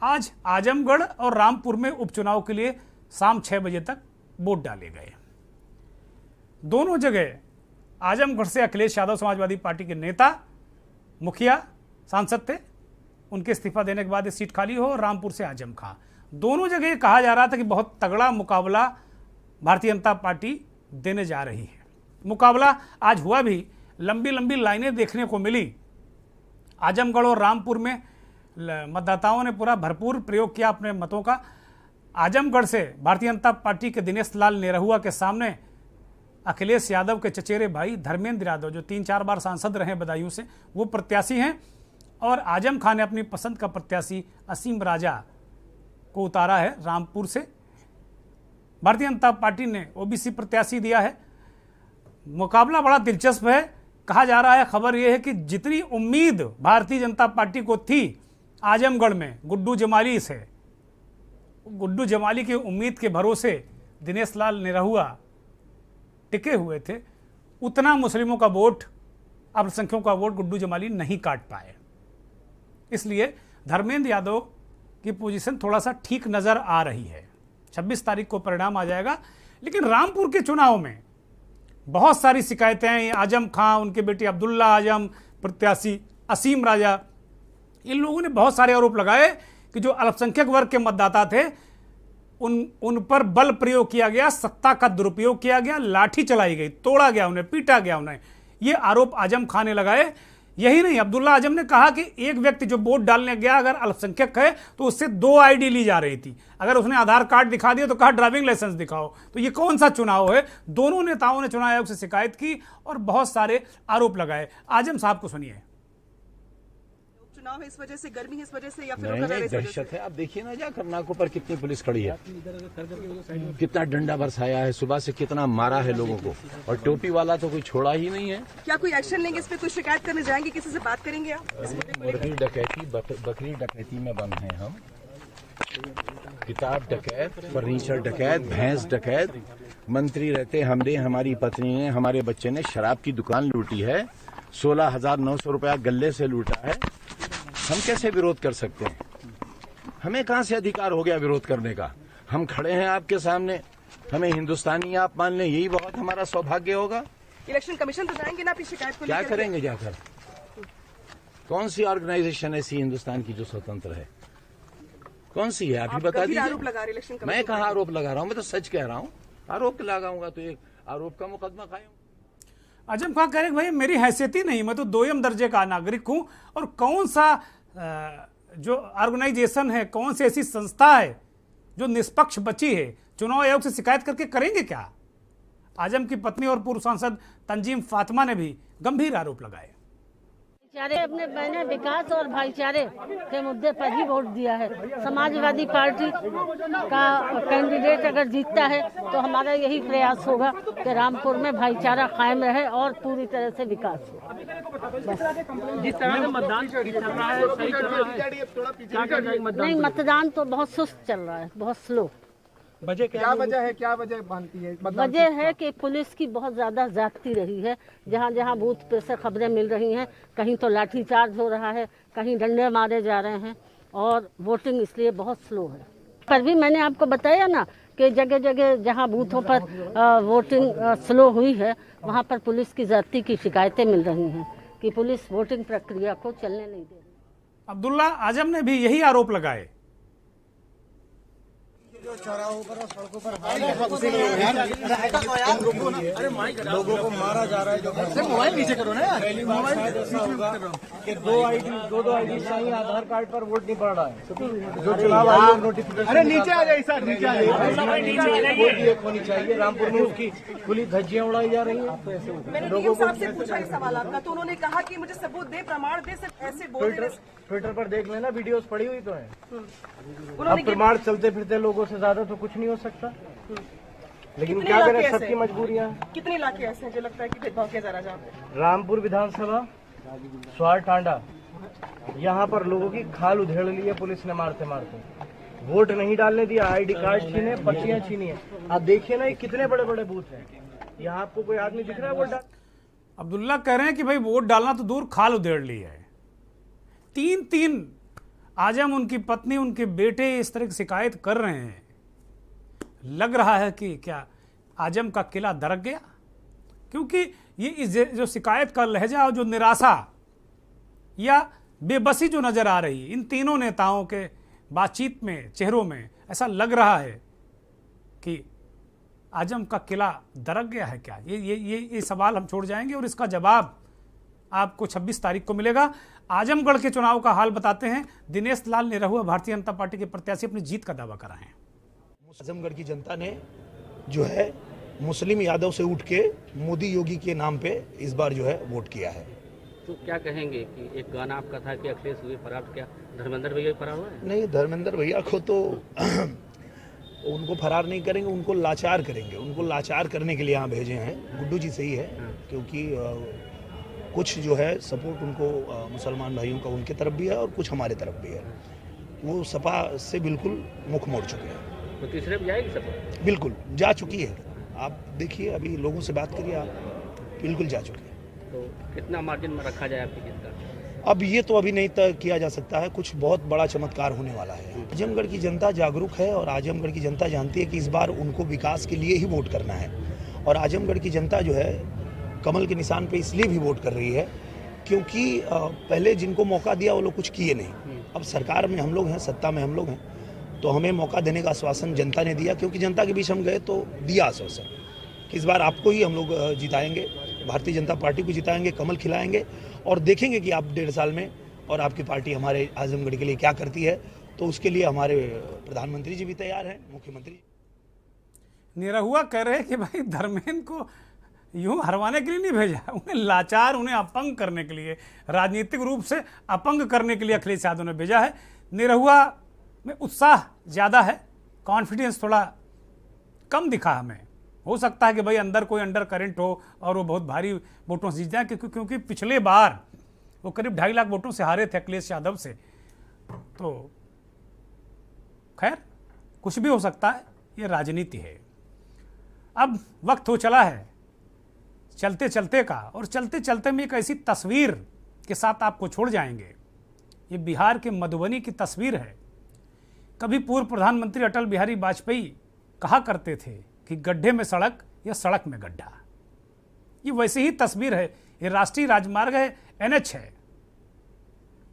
आज आजमगढ़ और रामपुर में उपचुनाव के लिए शाम 6 बजे तक वोट डाले गए। दोनों जगह आजमगढ़ से अखिलेश यादव समाजवादी पार्टी के नेता, मुखिया, सांसद थे, उनके इस्तीफा देने के बाद ये सीट खाली हो, और रामपुर से आजम खां। दोनों जगह कहा जा रहा था कि बहुत तगड़ा मुकाबला भारतीय जनता पार्टी देने जा रही है। मुकाबला आज हुआ भी, लंबी लंबी लाइनें देखने को मिली। आजमगढ़ और रामपुर में मतदाताओं ने पूरा भरपूर प्रयोग किया अपने मतों का। आजमगढ़ से भारतीय जनता पार्टी के दिनेश लाल निरहुआ के सामने अखिलेश यादव के चचेरे भाई धर्मेंद्र यादव, जो 3-4 बार सांसद रहे बदायूं से, वो प्रत्याशी हैं। और आजम खान ने अपनी पसंद का प्रत्याशी असीम राजा को उतारा है रामपुर से। भारतीय जनता पार्टी ने ओबीसी प्रत्याशी दिया है। मुकाबला बड़ा दिलचस्प है। कहा जा रहा है, खबर यह है कि जितनी उम्मीद भारतीय जनता पार्टी को थी आजमगढ़ में गुड्डू जमाली से, गुड्डू जमाली की उम्मीद के भरोसे दिनेश लाल निरहुआ टिके हुए थे, उतना मुस्लिमों का वोट, अल्पसंख्यकों का वोट गुड्डू जमाली नहीं काट पाए। इसलिए धर्मेंद्र यादव की पोजीशन थोड़ा सा ठीक नजर आ रही है। 26 तारीख को परिणाम आ जाएगा। लेकिन रामपुर के चुनाव में बहुत सारी शिकायतें हैं। आजम खां, उनके बेटे अब्दुल्ला आजम, प्रत्याशी असीम राजा, इन लोगों ने बहुत सारे आरोप लगाए कि जो अल्पसंख्यक वर्ग के मतदाता थे उन पर बल प्रयोग किया गया, सत्ता का दुरुपयोग किया गया, लाठी चलाई गई, तोड़ा गया उन्हें, पीटा गया उन्हें। ये आरोप आजम खान ने लगाए। यही नहीं, अब्दुल्ला आजम ने कहा कि एक व्यक्ति जो वोट डालने गया अगर अल्पसंख्यक है तो उससे 2 आईडी ली जा रही थी। अगर उसने आधार कार्ड दिखा दिया तो कहा ड्राइविंग लाइसेंस दिखाओ। तो ये कौन सा चुनाव है? दोनों नेताओं ने चुनाव आयोग से शिकायत की और बहुत सारे आरोप लगाए। आजम साहब को सुनिए। चुनाव है इस वजह से, गर्मी है इस वजह से, या फिर दहशत है। आप देखिए ना जाकर नाकों पर कितनी पुलिस खड़ी है, कितना डंडा बरसाया है, सुबह से कितना मारा है लोगों को, और टोपी वाला तो कोई छोड़ा ही नहीं है। क्या कोई एक्शन लेंगे इस पे? कोई शिकायत करने जाएंगे, किसी से बात करेंगे आप? मुर्गी डकैती, बकरी डकैती में बंद हैं हम। किताब डकैत, फर्नीचर डकैत, भैंस डकैत। मंत्री रहते हमने, हमारी पत्नी ने, हमारे बच्चे ने शराब की दुकान लूटी है, 16,900 रुपया गले से लूटा है। हम कैसे विरोध कर सकते हैं? हमें कहां से अधिकार हो गया विरोध करने का? हम खड़े हैं आपके सामने, हमें हिंदुस्तानी आप मान लें, यही बहुत हमारा सौभाग्य होगा। इलेक्शन कमीशन तो जाएंगे ना अपनी शिकायत को? क्या करेंगे जाकर? कौन सी ऑर्गेनाइजेशन ऐसी हिंदुस्तान की जो स्वतंत्र है? कौन सी है? आप ही बता दीजिए। मैं कहाँ आरोप लगा रहा हूँ? मैं तो सच कह रहा हूँ। आरोप लगाऊंगा तो एक आरोप का मुकदमा कायम। आजम खां कह रहे भाई मेरी हैसियत ही नहीं, मैं तो 2म दर्जे का नागरिक हूं, और कौन सा जो ऑर्गेनाइजेशन है, कौन सी ऐसी संस्था है जो निष्पक्ष बची है? चुनाव आयोग से शिकायत करके करेंगे क्या? आजम की पत्नी और पूर्व सांसद तंजीम फातिमा ने भी गंभीर आरोप लगाए। भाईचारे अपने मैंने विकास और भाईचारे के मुद्दे पर ही वोट दिया है। समाजवादी पार्टी का कैंडिडेट अगर जीतता है तो हमारा यही प्रयास होगा कि रामपुर में भाईचारा कायम रहे और पूरी तरह से विकास हो। जिस तरह से मतदान चल रहा है, सही चल रहा है? नहीं, मतदान तो बहुत सुस्त चल रहा है, बहुत स्लो। क्या वजह है, क्या वजह बनती है? वजह है कि पुलिस की बहुत ज़्यादा ज्यादती रही है। जहाँ जहाँ बूथ पे से खबरें मिल रही हैं, कहीं तो लाठीचार्ज हो रहा है, कहीं डंडे मारे जा रहे हैं और वोटिंग इसलिए बहुत स्लो है। पर भी मैंने आपको बताया ना कि जगह जगह जहाँ बूथों पर वोटिंग स्लो हुई है, वहाँ पर पुलिस की ज्यादती की शिकायतें मिल रही हैं कि पुलिस वोटिंग प्रक्रिया को चलने नहीं दे रही। अब्दुल्ला आजम ने भी यही आरोप लगाए। जो चौराहों पर और सड़कों पर लोगों को मारा जा रहा है, जो मोबाइल नीचे करो ना यार, शायद ऐसा होगा कि दो आईडी चाहिए, आधार कार्ड पर वोट नहीं पड़ रहा है। जो चुनाव आयोग नोटिफिकेशन, अरे नीचे आ जाइए सर, नीचे आ जाइए, होनी चाहिए। रामपुर में उसकी खुली धज्जियां उड़ाई जा रही है। लोगों को पूछा ये सवाल आपका, तो उन्होंने कहा कि मुझे सबूत दे, प्रमाण दे, सिर्फ ऐसे बोल रहे। ट्विटर पर देख लेना, वीडियोस पड़ी हुई तो है। अब प्रमाण चलते फिरते लोगों से ज्यादा तो कुछ नहीं हो सकता, लेकिन क्या करें, सबकी मजबूरियां। कितने इलाके ऐसे हैं जो लगता है कि भेदभाव किया जा रहा है जहाँ पे? रामपुर विधानसभा, स्वार टांडा, यहाँ पर लोगों की खाल उधेड़ ली है पुलिस ने मारते मारते। वोट नहीं डालने दिया, आईडी कार्ड छीने, पर्चियां छीनी है। आप देखिए ना, ये कितने बड़े बड़े बूथ हैं। यहाँ आपको कोई आदमी दिख रहा है वोट डाल? अब्दुल्ला कह रहे हैं कि भाई वोट डालना तो दूर, खाल उधेड़ ली है। तीन आजम, उनकी पत्नी, उनके बेटे इस तरह की शिकायत कर रहे हैं। लग रहा है कि क्या आजम का किला दरक गया? क्योंकि ये जो शिकायत का लहजा और जो निराशा या बेबसी जो नजर आ रही इन तीनों नेताओं के बातचीत में, चेहरों में, ऐसा लग रहा है कि आजम का किला दरक गया है क्या? ये सवाल हम छोड़ जाएंगे और इसका जवाब आपको 26 तारीख को मिलेगा। आजमगढ़ के चुनाव का हाल बताते हैं। दिनेश लाल निरहुआ भारतीय जनता पार्टी के प्रत्याशी अपनी जीत का दावा कर रहे हैं। आजमगढ़ की जनता ने जो है मुस्लिम यादव से उठ के मोदी योगी के नाम पे इस बार जो है वोट किया है। तो क्या कहेंगे कि एक गाना आपका था कि अखिलेश हुए फरार, क्या धर्मेंद्र भैया फरार हुआ है? नहीं, धर्मेंद्र भैया को तो उनको फरार नहीं करेंगे, उनको लाचार करेंगे। उनको लाचार करने के लिए यहाँ भेजे हैं। गुड्डू जी सही है, क्योंकि कुछ जो है सपोर्ट उनको मुसलमान भाइयों का उनके तरफ भी है और कुछ हमारे तरफ भी है। वो सपा से बिल्कुल मुख मोड़ चुके हैं। तो तीसरे भी जाएगी सपा? बिल्कुल जा चुकी है। आप देखिए, अभी लोगों से बात करिए, आप बिल्कुल जा चुके हैं। तो कितना मार्जिन में रखा जाए आपकी जीत का? अब ये तो अभी नहीं तय किया जा सकता है। कुछ बहुत बड़ा चमत्कार होने वाला है। आजमगढ़ की जनता जागरूक है और आजमगढ़ की जनता जानती है कि इस बार उनको विकास के लिए ही वोट करना है। और आजमगढ़ की जनता जो है कमल के निशान पे इसलिए भी वोट कर रही है क्योंकि पहले जिनको मौका दिया वो लोग कुछ किए नहीं। अब सरकार में हम लोग हैं, सत्ता में हम लोग हैं, तो हमें मौका देने का आश्वासन जनता ने दिया। क्योंकि जनता के बीच हम गए तो दिया आश्वासन कि इस बार आपको ही हम लोग जिताएंगे, भारतीय जनता पार्टी को जिताएंगे, कमल खिलाएंगे और देखेंगे कि आप 1.5 साल में और आपकी पार्टी हमारे आजमगढ़ के लिए क्या करती है। तो उसके लिए हमारे प्रधानमंत्री जी भी तैयार हैं, मुख्यमंत्री। निरहुआ कह रहे हैं कि भाई धर्मेंद्र को यूं हरवाने के लिए नहीं भेजा, उन्हें लाचार, उन्हें अपंग करने के लिए, राजनीतिक रूप से अपंग करने के लिए अखिलेश यादव ने भेजा है। निरहुआ में उत्साह ज़्यादा है, कॉन्फिडेंस थोड़ा कम दिखा हमें। हो सकता है कि भाई अंदर कोई अंडर करंट हो और वो बहुत भारी वोटों से जीत जाए, क्योंकि पिछले बार वो करीब 2.5 लाख वोटों से हारे थे अखिलेश यादव से। तो खैर कुछ भी हो सकता है, ये राजनीति है। अब वक्त हो चला है चलते चलते का, और चलते चलते में एक ऐसी तस्वीर के साथ आपको छोड़ जाएंगे। ये बिहार के मधुबनी की तस्वीर है। कभी पूर्व प्रधानमंत्री अटल बिहारी वाजपेयी कहा करते थे कि गड्ढे में सड़क या सड़क में गड्ढा। ये वैसी ही तस्वीर है। ये राष्ट्रीय राजमार्ग है, NH है,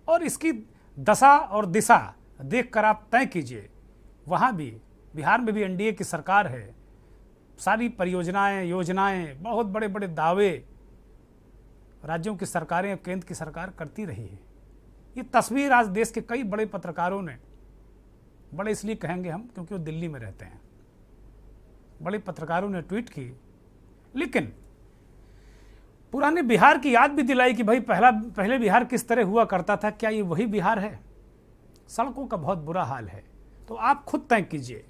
और इसकी दशा और दिशा देखकर आप तय कीजिए। वहाँ भी बिहार में भी NDA की सरकार है। सारी परियोजनाएं, योजनाएं, बहुत बड़े बड़े दावे राज्यों की सरकारें, केंद्र की सरकार करती रही है। ये तस्वीर आज देश के कई बड़े पत्रकारों ने, बड़े इसलिए कहेंगे हम क्योंकि वो दिल्ली में रहते हैं, बड़े पत्रकारों ने ट्वीट की, लेकिन पुराने बिहार की याद भी दिलाई कि भाई पहले बिहार किस तरह हुआ करता था। क्या ये वही बिहार है? सड़कों का बहुत बुरा हाल है। तो आप खुद तय कीजिए,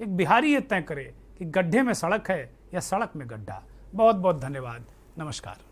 एक बिहारी ये तय करे कि गड्ढे में सड़क है या सड़क में गड्ढा। बहुत बहुत धन्यवाद। नमस्कार।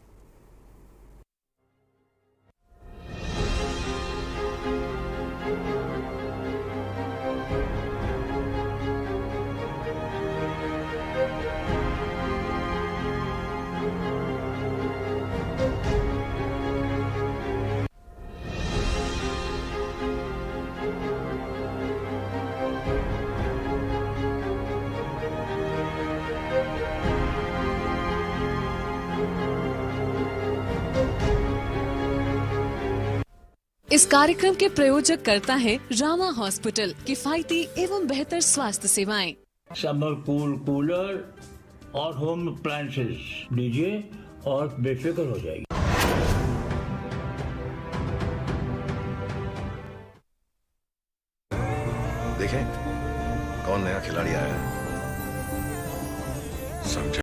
इस कार्यक्रम के प्रायोजक करता है रामा हॉस्पिटल, किफायती एवं बेहतर स्वास्थ्य सेवाएं। समर कूलर और होम अप्लायंसेस लीजिए और बेफिक्र हो जाएगी। देखें कौन नया खिलाड़ी आया है। समझा।